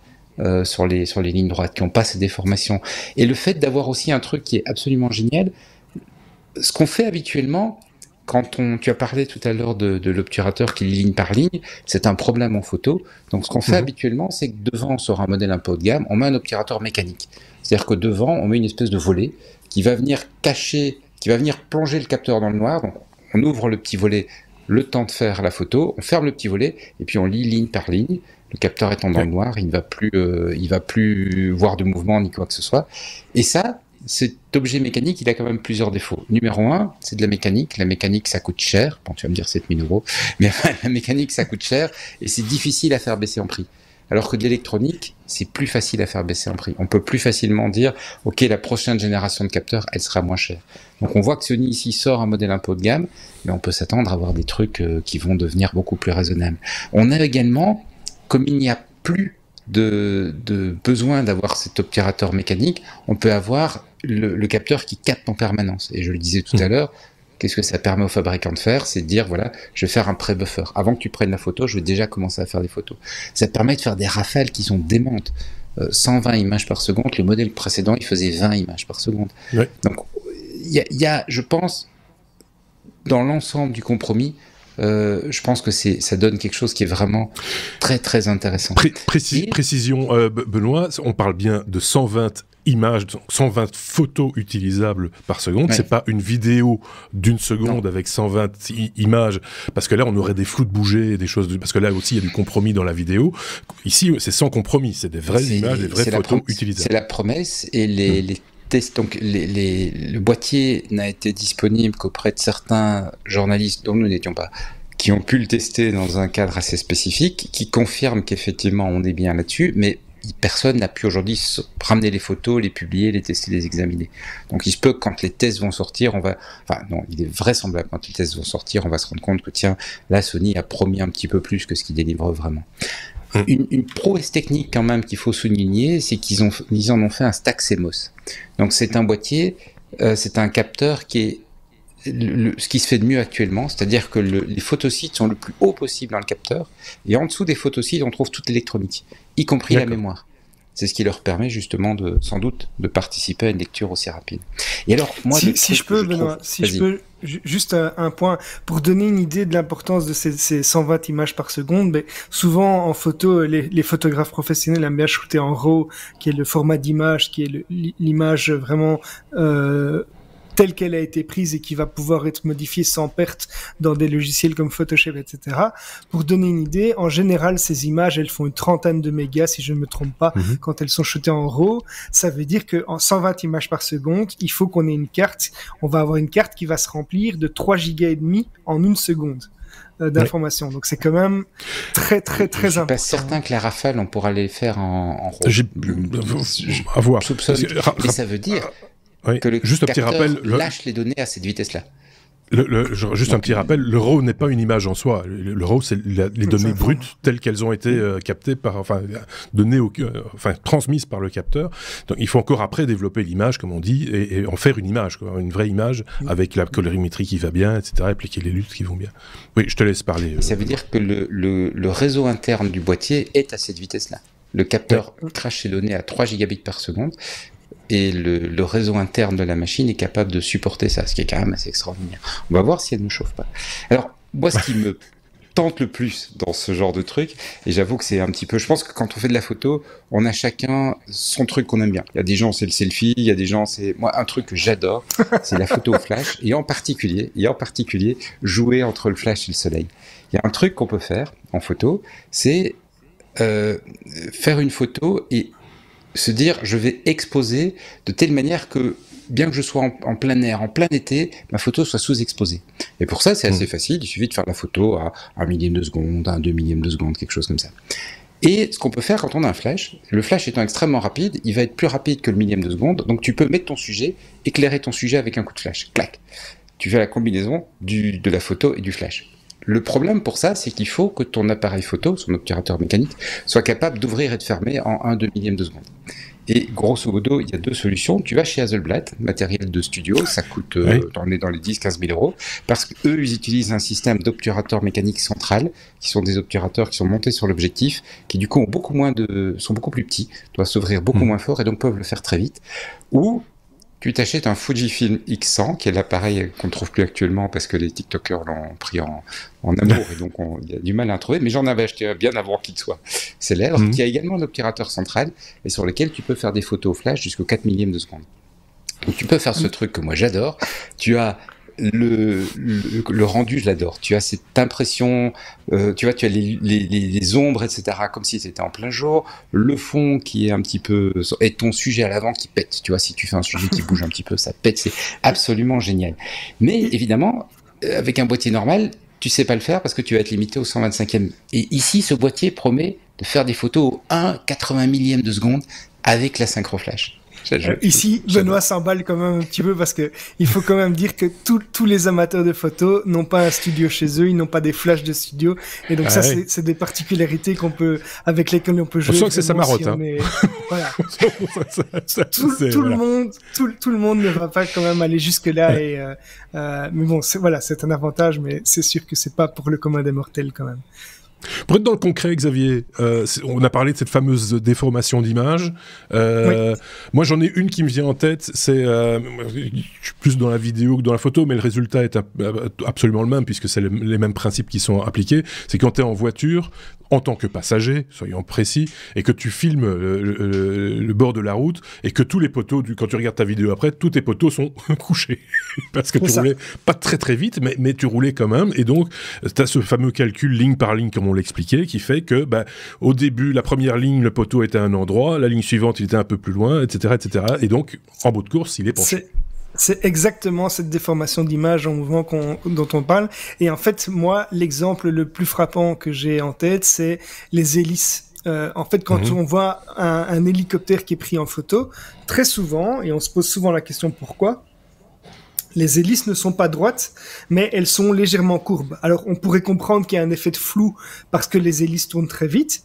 sur les lignes droites, qui n'ont pas ces déformations, et le fait d'avoir aussi un truc qui est absolument génial, ce qu'on fait habituellement... Tu as parlé tout à l'heure de l'obturateur qui lit ligne par ligne, c'est un problème en photo. Donc, ce qu'on fait habituellement, c'est que devant, sur un modèle un peu haut de gamme, on met un obturateur mécanique. C'est-à-dire que devant, on met une espèce de volet qui va venir plonger le capteur dans le noir. Donc, on ouvre le petit volet, le temps de faire la photo, on ferme le petit volet, et puis on lit ligne par ligne. Le capteur étant dans le noir, il ne va plus voir de mouvement ni quoi que ce soit. Et ça, cet objet mécanique, il a quand même plusieurs défauts. Numéro 1, c'est de la mécanique. La mécanique, ça coûte cher. Bon, tu vas me dire 7 000 €. Mais la mécanique, ça coûte cher et c'est difficile à faire baisser en prix. Alors que de l'électronique, c'est plus facile à faire baisser en prix. On peut plus facilement dire, OK, la prochaine génération de capteurs, elle sera moins chère. Donc on voit que Sony ici sort un modèle un peu haut de gamme, mais on peut s'attendre à avoir des trucs qui vont devenir beaucoup plus raisonnables. On a également, comme il n'y a plus de besoin d'avoir cet obturateur mécanique, on peut avoir le capteur qui capte en permanence. Et je le disais tout à l'heure, qu'est-ce que ça permet aux fabricants de faire? C'est de dire, voilà, je vais faire un pré-buffer. Avant que tu prennes la photo, je vais déjà commencer à faire des photos. Ça permet de faire des rafales qui sont démentes. 120 images par seconde, le modèle précédent, il faisait 20 images par seconde. Ouais. Donc, il y a, je pense, dans l'ensemble du compromis, je pense que ça donne quelque chose qui est vraiment très très intéressant. Précision, Benoît, on parle bien de 120 images, 120 photos utilisables par seconde. Ouais. C'est pas une vidéo d'une seconde avec 120 images, parce que là on aurait des flous de bouger, des choses, parce que là aussi il y a du compromis dans la vidéo. Ici c'est sans compromis, c'est des vraies images, des vraies photos utilisables. C'est la promesse, et les tests, donc le boîtier n'a été disponible qu'auprès de certains journalistes dont nous n'étions pas, qui ont pu le tester dans un cadre assez spécifique, qui confirment qu'effectivement on est bien là-dessus, mais personne n'a pu aujourd'hui ramener les photos, les publier, les tester, les examiner. Donc il se peut que quand les tests vont sortir, il est vraisemblable que quand les tests vont sortir, on va se rendre compte que tiens, là Sony a promis un petit peu plus que ce qu'il délivre vraiment. Une prouesse technique quand même qu'il faut souligner, c'est qu'ils en ont fait un stack CMOS. Donc c'est un boîtier, c'est un capteur qui est ce qui se fait de mieux actuellement, c'est-à-dire que les photosites sont le plus haut possible dans le capteur, et en dessous des photosites, on trouve toute l'électronique, y compris la mémoire. C'est ce qui leur permet justement sans doute de participer à une lecture aussi rapide. Et alors, moi, si je peux, Benoît, juste un point pour donner une idée de l'importance de ces 120 images par seconde. Mais souvent en photo, les photographes professionnels aiment bien shooter en RAW, qui est le format d'image, qui est l'image vraiment telle qu'elle a été prise et qui va pouvoir être modifiée sans perte dans des logiciels comme Photoshop, etc. Pour donner une idée, en général, ces images, elles font une trentaine de mégas, si je ne me trompe pas, quand elles sont shootées en RAW. Ça veut dire qu'en 120 images par seconde, il faut qu'on ait une carte. On va avoir une carte qui va se remplir de 3 gigas et demi en une seconde d'informations. Donc c'est quand même très important. Je suis pas certain que la rafale, on pourra les faire en RAW. À voir. Mais ça veut dire que le juste un petit rappel, lâche les données à cette vitesse-là. Juste un petit rappel, le RAW n'est pas une image en soi. Le RAW, c'est les données brutes telles qu'elles ont été captées transmises par le capteur. Donc, il faut encore après développer l'image, comme on dit, et en faire une image, quoi, une vraie image avec la colorimétrie qui va bien, etc., appliquer les luttes qui vont bien. Oui, je te laisse parler. Ça veut dire que le réseau interne du boîtier est à cette vitesse-là. Le capteur crache ses données à 3 gigabits par seconde. Et le réseau interne de la machine est capable de supporter ça, ce qui est quand même assez extraordinaire. On va voir si elle ne chauffe pas. Alors, moi, ce qui me tente le plus dans ce genre de truc, et j'avoue que c'est un petit peu... Je pense que quand on fait de la photo, on a chacun son truc qu'on aime bien. Il y a des gens, c'est le selfie, il y a des gens, c'est... Moi, un truc que j'adore, c'est la photo au flash, et en particulier, jouer entre le flash et le soleil. Il y a un truc qu'on peut faire en photo, c'est faire une photo et se dire, je vais exposer de telle manière que, bien que je sois en plein air, en plein été, ma photo soit sous-exposée. Et pour ça, c'est assez facile, il suffit de faire la photo à 1 millième de seconde, à 2 millièmes de seconde, quelque chose comme ça. Et ce qu'on peut faire quand on a un flash, le flash étant extrêmement rapide, il va être plus rapide que le millième de seconde, donc tu peux mettre ton sujet, éclairer ton sujet avec un coup de flash. Clac. Tu fais la combinaison de la photo et du flash. Le problème pour ça, c'est qu'il faut que ton appareil photo, son obturateur mécanique, soit capable d'ouvrir et de fermer en 1/2 millième de seconde. Et grosso modo, il y a deux solutions. Tu vas chez Hasselblad, matériel de studio, ça coûte, on est dans les 10-15 000 euros, parce qu'eux, ils utilisent un système d'obturateur mécanique central, qui sont des obturateurs qui sont montés sur l'objectif, qui du coup sont beaucoup plus petits, doivent s'ouvrir beaucoup moins fort et donc peuvent le faire très vite. Ou tu t'achètes un Fujifilm X100, qui est l'appareil qu'on ne trouve plus actuellement parce que les TikTokers l'ont pris en amour et donc il y a du mal à en trouver. Mais j'en avais acheté un bien avant qu'il soit célèbre, qui a également un obturateur central et sur lequel tu peux faire des photos au flash jusqu'au 4 millième de seconde. Donc tu peux faire ce truc que moi j'adore. Tu as le rendu, je l'adore. Tu as cette impression, tu as les ombres, etc., comme si c'était en plein jour. Le fond qui est un petit peu, et ton sujet à l'avant qui pète. Tu vois, si tu fais un sujet qui bouge un petit peu, ça pète. C'est absolument génial. Mais évidemment, avec un boîtier normal, tu sais pas le faire parce que tu vas être limité au 125e. Et ici, ce boîtier promet de faire des photos au 1/80 millième de seconde avec la synchro flash. Ici, Benoît s'emballe quand même un petit peu parce que il faut quand même dire que tous les amateurs de photos n'ont pas un studio chez eux, ils n'ont pas des flashs de studio, et donc c'est des particularités avec lesquelles on peut jouer. On sent que c'est sa marotte, hein. Voilà. Tout le monde ne va pas quand même aller jusque là, mais bon, c'est un avantage, mais c'est sûr que c'est pas pour le commun des mortels quand même. Pour être dans le concret, Xavier, on a parlé de cette fameuse déformation d'image. Moi, j'en ai une qui me vient en tête. C'est, je suis plus dans la vidéo que dans la photo, mais le résultat est absolument le même puisque c'est les mêmes principes qui sont appliqués. C'est quand tu es en voiture, en tant que passager, soyons précis, et que tu filmes le bord de la route et que tous les poteaux, quand tu regardes ta vidéo après, tous tes poteaux sont couchés parce que tu roulais pas très très vite, mais tu roulais quand même. Et donc, tu as ce fameux calcul ligne par ligne, comme on l'expliquait, qui fait que au début, la première ligne, le poteau était à un endroit, la ligne suivante, il était un peu plus loin, etc., etc. Et donc, en bout de course, il est penché. C'est exactement cette déformation d'image en mouvement dont on parle. Et en fait, moi, l'exemple le plus frappant que j'ai en tête, c'est les hélices. En fait, quand on voit un hélicoptère qui est pris en photo, très souvent, et on se pose souvent la question pourquoi, les hélices ne sont pas droites, mais elles sont légèrement courbes. Alors, on pourrait comprendre qu'il y a un effet de flou parce que les hélices tournent très vite,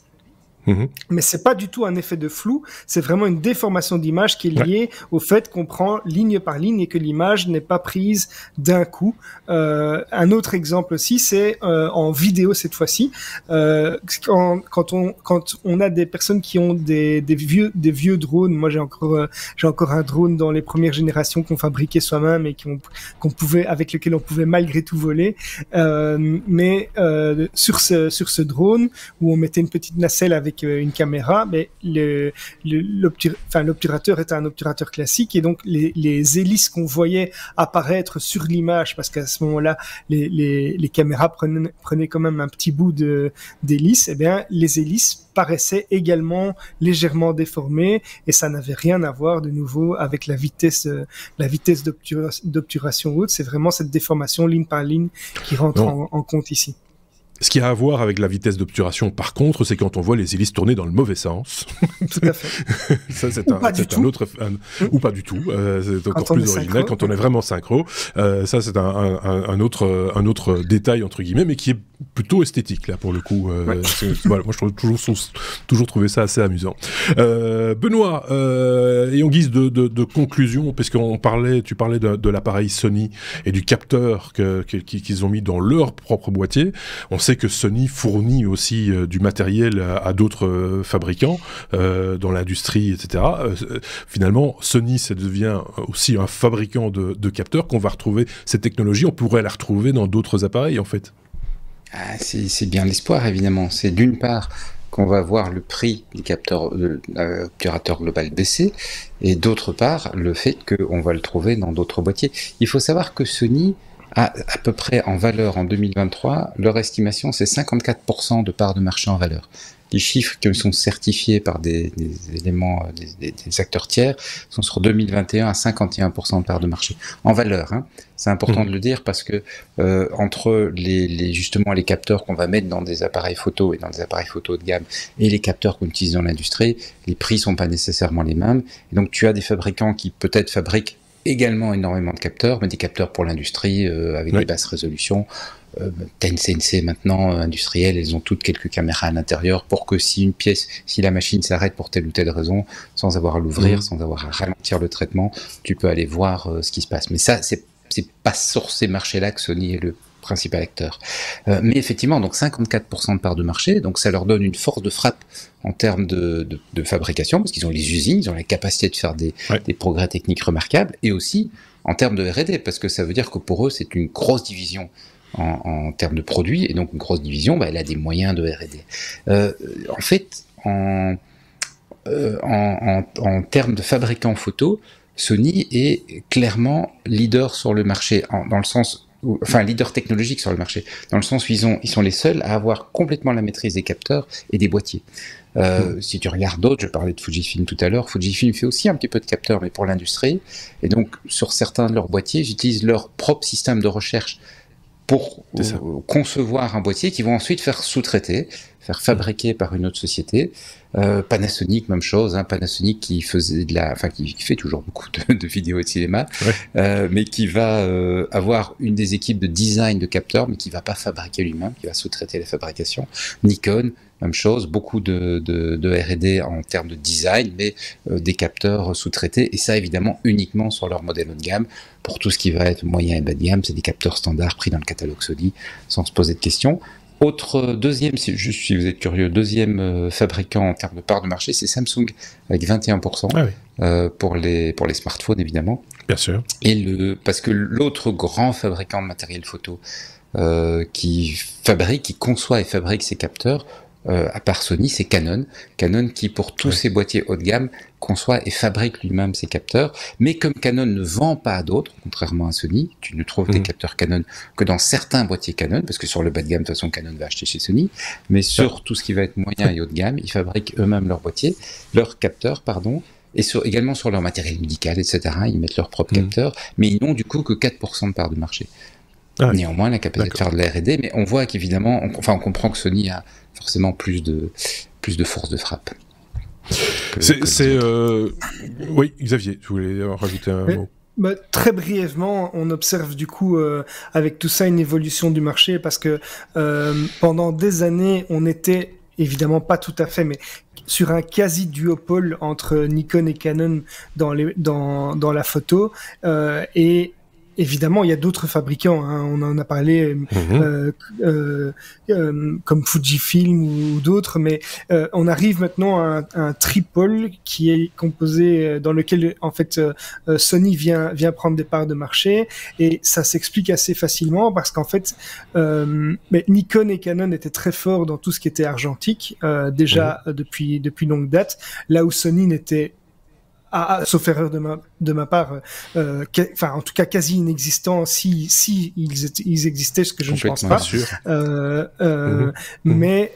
mais c'est pas du tout un effet de flou, c'est vraiment une déformation d'image qui est liée au fait qu'on prend ligne par ligne et que l'image n'est pas prise d'un coup. Un autre exemple aussi, c'est en vidéo cette fois-ci, quand on a des personnes qui ont des vieux drones. Moi, j'ai encore un drone dans les premières générations qu'on fabriquait soi-même et avec lequel on pouvait malgré tout voler. Mais sur ce drone où on mettait une petite nacelle avec avec une caméra, mais l'obturateur est un obturateur classique et donc les hélices qu'on voyait apparaître sur l'image, parce qu'à ce moment-là, les caméras prenaient quand même un petit bout d'hélice, eh bien, les hélices paraissaient également légèrement déformées et ça n'avait rien à voir de nouveau avec la vitesse d'obturation haute. C'est vraiment cette déformation ligne par ligne qui rentre en compte ici. Ce qui a à voir avec la vitesse d'obturation, par contre, c'est quand on voit les hélices tourner dans le mauvais sens. Tout à fait. Ça, c'est un autre... ou pas du tout. C'est encore plus original quand on est vraiment synchro. Ça, c'est un autre détail, entre guillemets, mais qui est plutôt esthétique, là, pour le coup. Voilà, moi, je toujours trouvé ça assez amusant. Benoît, et en guise de conclusion, parce que tu parlais de l'appareil Sony et du capteur qu'ils ont mis dans leur propre boîtier. On sait que Sony fournit aussi du matériel à d'autres fabricants dans l'industrie, etc. Finalement, Sony, ça devient aussi un fabricant de capteurs qu'on va retrouver. Cette technologie, on pourrait la retrouver dans d'autres appareils, en fait. C'est bien l'espoir, évidemment. C'est d'une part qu'on va voir le prix des capteurs obturateur global baisser, et d'autre part, le fait qu'on va le trouver dans d'autres boîtiers. Il faut savoir que Sony à peu près en valeur en 2023, leur estimation c'est 54% de part de marché en valeur. Les chiffres qui sont certifiés par des éléments, des acteurs tiers, sont sur 2021 à 51% de part de marché en valeur. Hein. C'est important de le dire parce que entre justement les capteurs qu'on va mettre dans des appareils photo et dans des appareils photo haut de gamme et les capteurs qu'on utilise dans l'industrie, les prix sont pas nécessairement les mêmes. Et donc tu as des fabricants qui peut-être fabriquent également énormément de capteurs, mais des capteurs pour l'industrie avec des basses résolutions. CNC maintenant, industrielles, elles ont toutes quelques caméras à l'intérieur pour que si la machine s'arrête pour telle ou telle raison, sans avoir à l'ouvrir, sans avoir à ralentir le traitement, tu peux aller voir ce qui se passe. Mais ça, c'est pas sur ces marchés-là que Sony est le principal acteur. Mais effectivement, donc 54% de part de marché, donc ça leur donne une force de frappe en termes de fabrication, parce qu'ils ont les usines, ils ont la capacité de faire des progrès techniques remarquables, et aussi en termes de R&D, parce que ça veut dire que pour eux, c'est une grosse division en termes de produits, et donc une grosse division, elle a des moyens de R&D. En fait, en termes de fabricants photo, Sony est clairement leader sur le marché, dans le sens, enfin leader technologique sur le marché, dans le sens où ils sont les seuls à avoir complètement la maîtrise des capteurs et des boîtiers. Si tu regardes d'autres, je parlais de Fujifilm tout à l'heure, Fujifilm fait aussi un petit peu de capteurs, mais pour l'industrie, et donc sur certains de leurs boîtiers, ils utilisent leur propre système de recherche pour concevoir un boîtier qu'ils vont ensuite faire sous-traiter, faire fabriquer par une autre société. Panasonic, même chose, hein, Panasonic qui fait toujours beaucoup de vidéos et de cinéma, mais qui va avoir une des équipes de design de capteurs, mais qui va pas fabriquer lui-même, qui va sous-traiter la fabrication. Nikon, même chose, beaucoup de R&D en termes de design, mais des capteurs sous-traités, et ça évidemment uniquement sur leur modèle haut de gamme. Pour tout ce qui va être moyen et bas de gamme, c'est des capteurs standards pris dans le catalogue Sony, sans se poser de questions. Deuxième, si vous êtes curieux, deuxième fabricant en termes de part de marché, c'est Samsung, avec 21%, pour les smartphones évidemment. Bien sûr. Parce que l'autre grand fabricant de matériel photo qui conçoit et fabrique ces capteurs, à part Sony, c'est Canon. Canon qui, pour tous ses boîtiers haut de gamme, conçoit et fabrique lui-même ses capteurs. Mais comme Canon ne vend pas à d'autres, contrairement à Sony, tu ne trouves des capteurs Canon que dans certains boîtiers Canon, parce que sur le bas de gamme, de toute façon, Canon va acheter chez Sony. Mais sur tout ce qui va être moyen et haut de gamme, ils fabriquent eux-mêmes leurs capteurs, et également sur leur matériel médical, etc. Ils mettent leurs propres capteurs, mais ils n'ont du coup que 4% de part de marché. Néanmoins, la capacité de faire de la R&D, mais on voit qu'évidemment, on comprend que Sony a forcément plus de force de frappe. Oui, Xavier, je voulais rajouter un mot. Très brièvement, on observe du coup avec tout ça une évolution du marché parce que pendant des années, on était évidemment pas tout à fait, mais sur un quasi duopole entre Nikon et Canon dans la photo, et évidemment, il y a d'autres fabricants. Hein, on en a parlé, comme Fujifilm ou d'autres, mais on arrive maintenant à un tripôle qui est composé, dans lequel en fait Sony vient prendre des parts de marché, et ça s'explique assez facilement parce qu'en fait, mais Nikon et Canon étaient très forts dans tout ce qui était argentique déjà depuis longue date, là où Sony n'était, sauf erreur de ma part, enfin en tout cas quasi inexistant, si ils existaient, ce que je ne pense pas. Mais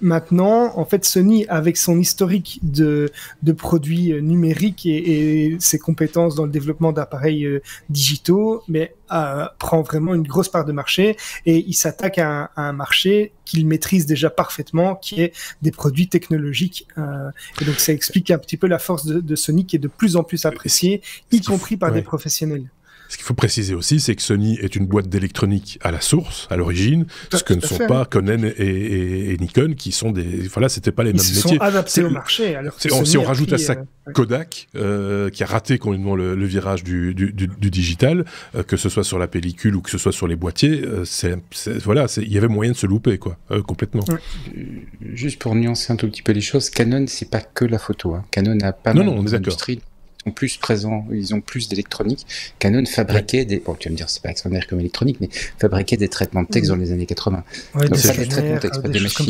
maintenant, en fait, Sony, avec son historique de produits numériques et ses compétences dans le développement d'appareils digitaux, mais prend vraiment une grosse part de marché, et il s'attaque à un marché qu'il maîtrise déjà parfaitement, qui est des produits technologiques. Et donc ça explique un petit peu la force de Sony, qui est de plus en plus appréciée, y compris par des professionnels. Ce qu'il faut préciser aussi, c'est que Sony est une boîte d'électronique à la source, à l'origine, ce que ne sont pas Canon et Nikon, qui sont des... Voilà, c'était pas les mêmes métiers. Ils se sont adaptés au marché. Alors que si on rajoute à ça Kodak, qui a raté complètement le virage du digital, que ce soit sur la pellicule ou que ce soit sur les boîtiers, voilà, il y avait moyen de se louper, quoi, complètement. Juste pour nuancer un tout petit peu les choses, Canon, c'est pas que la photo. Hein. Canon a pas mal d'industries. Sont plus présents, ils ont plus d'électronique. Canon fabriquait des... Bon, tu vas me dire, c'est pas extraordinaire comme électronique, mais fabriquait des traitements de texte dans les années 80. Ouais, donc, pas des traitements de texte, pas des machines...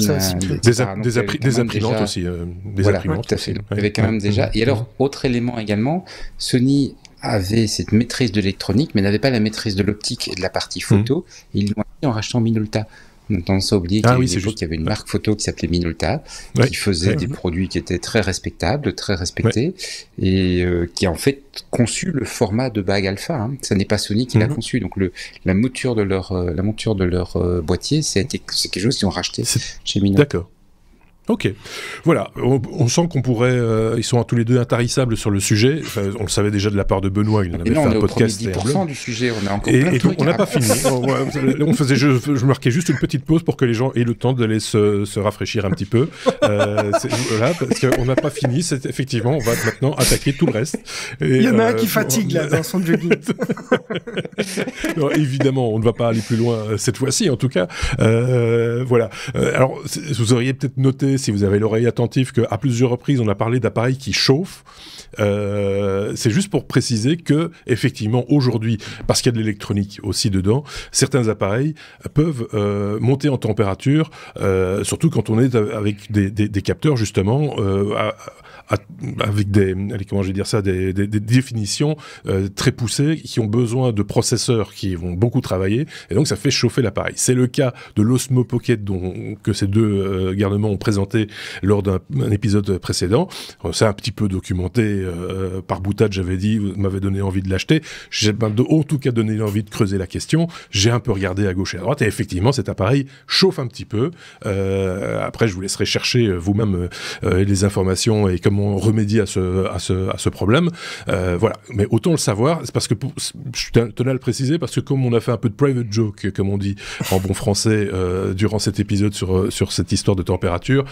Des imprimantes aussi. Des imprimantes, tout à fait. Il y avait quand même déjà... Et alors, autre élément également, Sony avait cette maîtrise de l'électronique, mais n'avait pas la maîtrise de l'optique et de la partie photo. Ils l'ont acquis en rachetant Minolta. On a tendance à oublier qu'il y avait une marque photo qui s'appelait Minolta, qui faisait des produits qui étaient très respectables, très respectés, et qui a en fait conçu le format de bague alpha. Hein. Ça n'est pas Sony qui l'a conçu. Donc la monture de leur boîtier, c'est quelque chose qu'ils ont racheté chez Minolta. D'accord. Ok, voilà, on sent qu'on pourrait, ils sont tous les deux intarissables sur le sujet, enfin, on le savait déjà de la part de Benoît, il en avait fait un podcast. On est au 10% du sujet, on a encore et donc on n'a pas fini, je marquais juste une petite pause pour que les gens aient le temps d'aller se rafraîchir un petit peu, voilà, parce qu'on n'a pas fini, effectivement, on va maintenant attaquer tout le reste. Et, il y en a un qui fatigue là, dans son jogging. Non, évidemment, on ne va pas aller plus loin cette fois-ci, en tout cas, voilà. Alors, vous auriez peut-être noté, si vous avez l'oreille attentive, qu'à plusieurs reprises on a parlé d'appareils qui chauffent. C'est juste pour préciser que effectivement aujourd'hui, parce qu'il y a de l'électronique aussi dedans, certains appareils peuvent monter en température, surtout quand on est avec des capteurs justement avec des définitions très poussées, qui ont besoin de processeurs qui vont beaucoup travailler, et donc ça fait chauffer l'appareil. C'est le cas de l'Osmo Pocket que ces deux garnements ont présenté lors d'un épisode précédent. C'est un petit peu documenté par boutade, j'avais dit, vous m'avez donné envie de l'acheter. J'ai en tout cas donné envie de creuser la question. J'ai un peu regardé à gauche et à droite, et effectivement cet appareil chauffe un petit peu. Après je vous laisserai chercher vous-même les informations et comment remédier à ce problème. Voilà. Mais autant le savoir, c'est parce que je tenais à le préciser, parce que comme on a fait un peu de private joke, comme on dit en bon français, durant cet épisode sur cette histoire de température,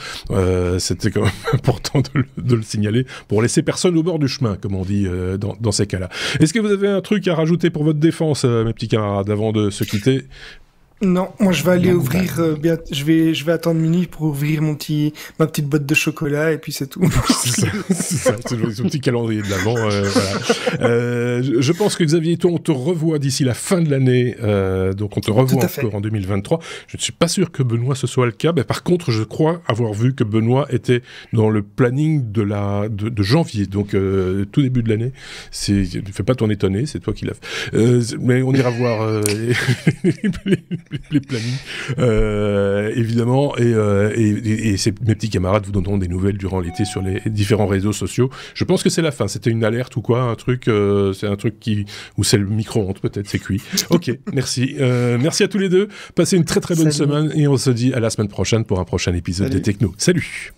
c'était quand même important de le signaler pour laisser personne au bord du chemin, comme on dit dans ces cas-là. Est-ce que vous avez un truc à rajouter pour votre défense, mes petits camarades, avant de se quitter ? Non, moi je vais aller ouvrir, je vais attendre minuit pour ouvrir ma petite boîte de chocolat, et puis c'est tout. c'est ça, c'est son petit calendrier de l'avant. Voilà. Je pense que Xavier et toi, on te revoit d'ici la fin de l'année, donc on te revoit encore en 2023. Je ne suis pas sûr que Benoît ce soit le cas, mais par contre je crois avoir vu que Benoît était dans le planning de janvier, donc tout début de l'année. Ne fais pas ton étonné, c'est toi qui l'as fait. Mais on ira voir les plannings, évidemment, et mes petits camarades vous donneront des nouvelles durant l'été sur les différents réseaux sociaux. Je pense que c'est la fin. C'était une alerte ou quoi, un truc, c'est un truc où c'est le micro-ondes, peut-être, c'est cuit. Ok, merci. Merci à tous les deux. Passez une très très bonne semaine, et on se dit à la semaine prochaine pour un prochain épisode des Technos. Salut.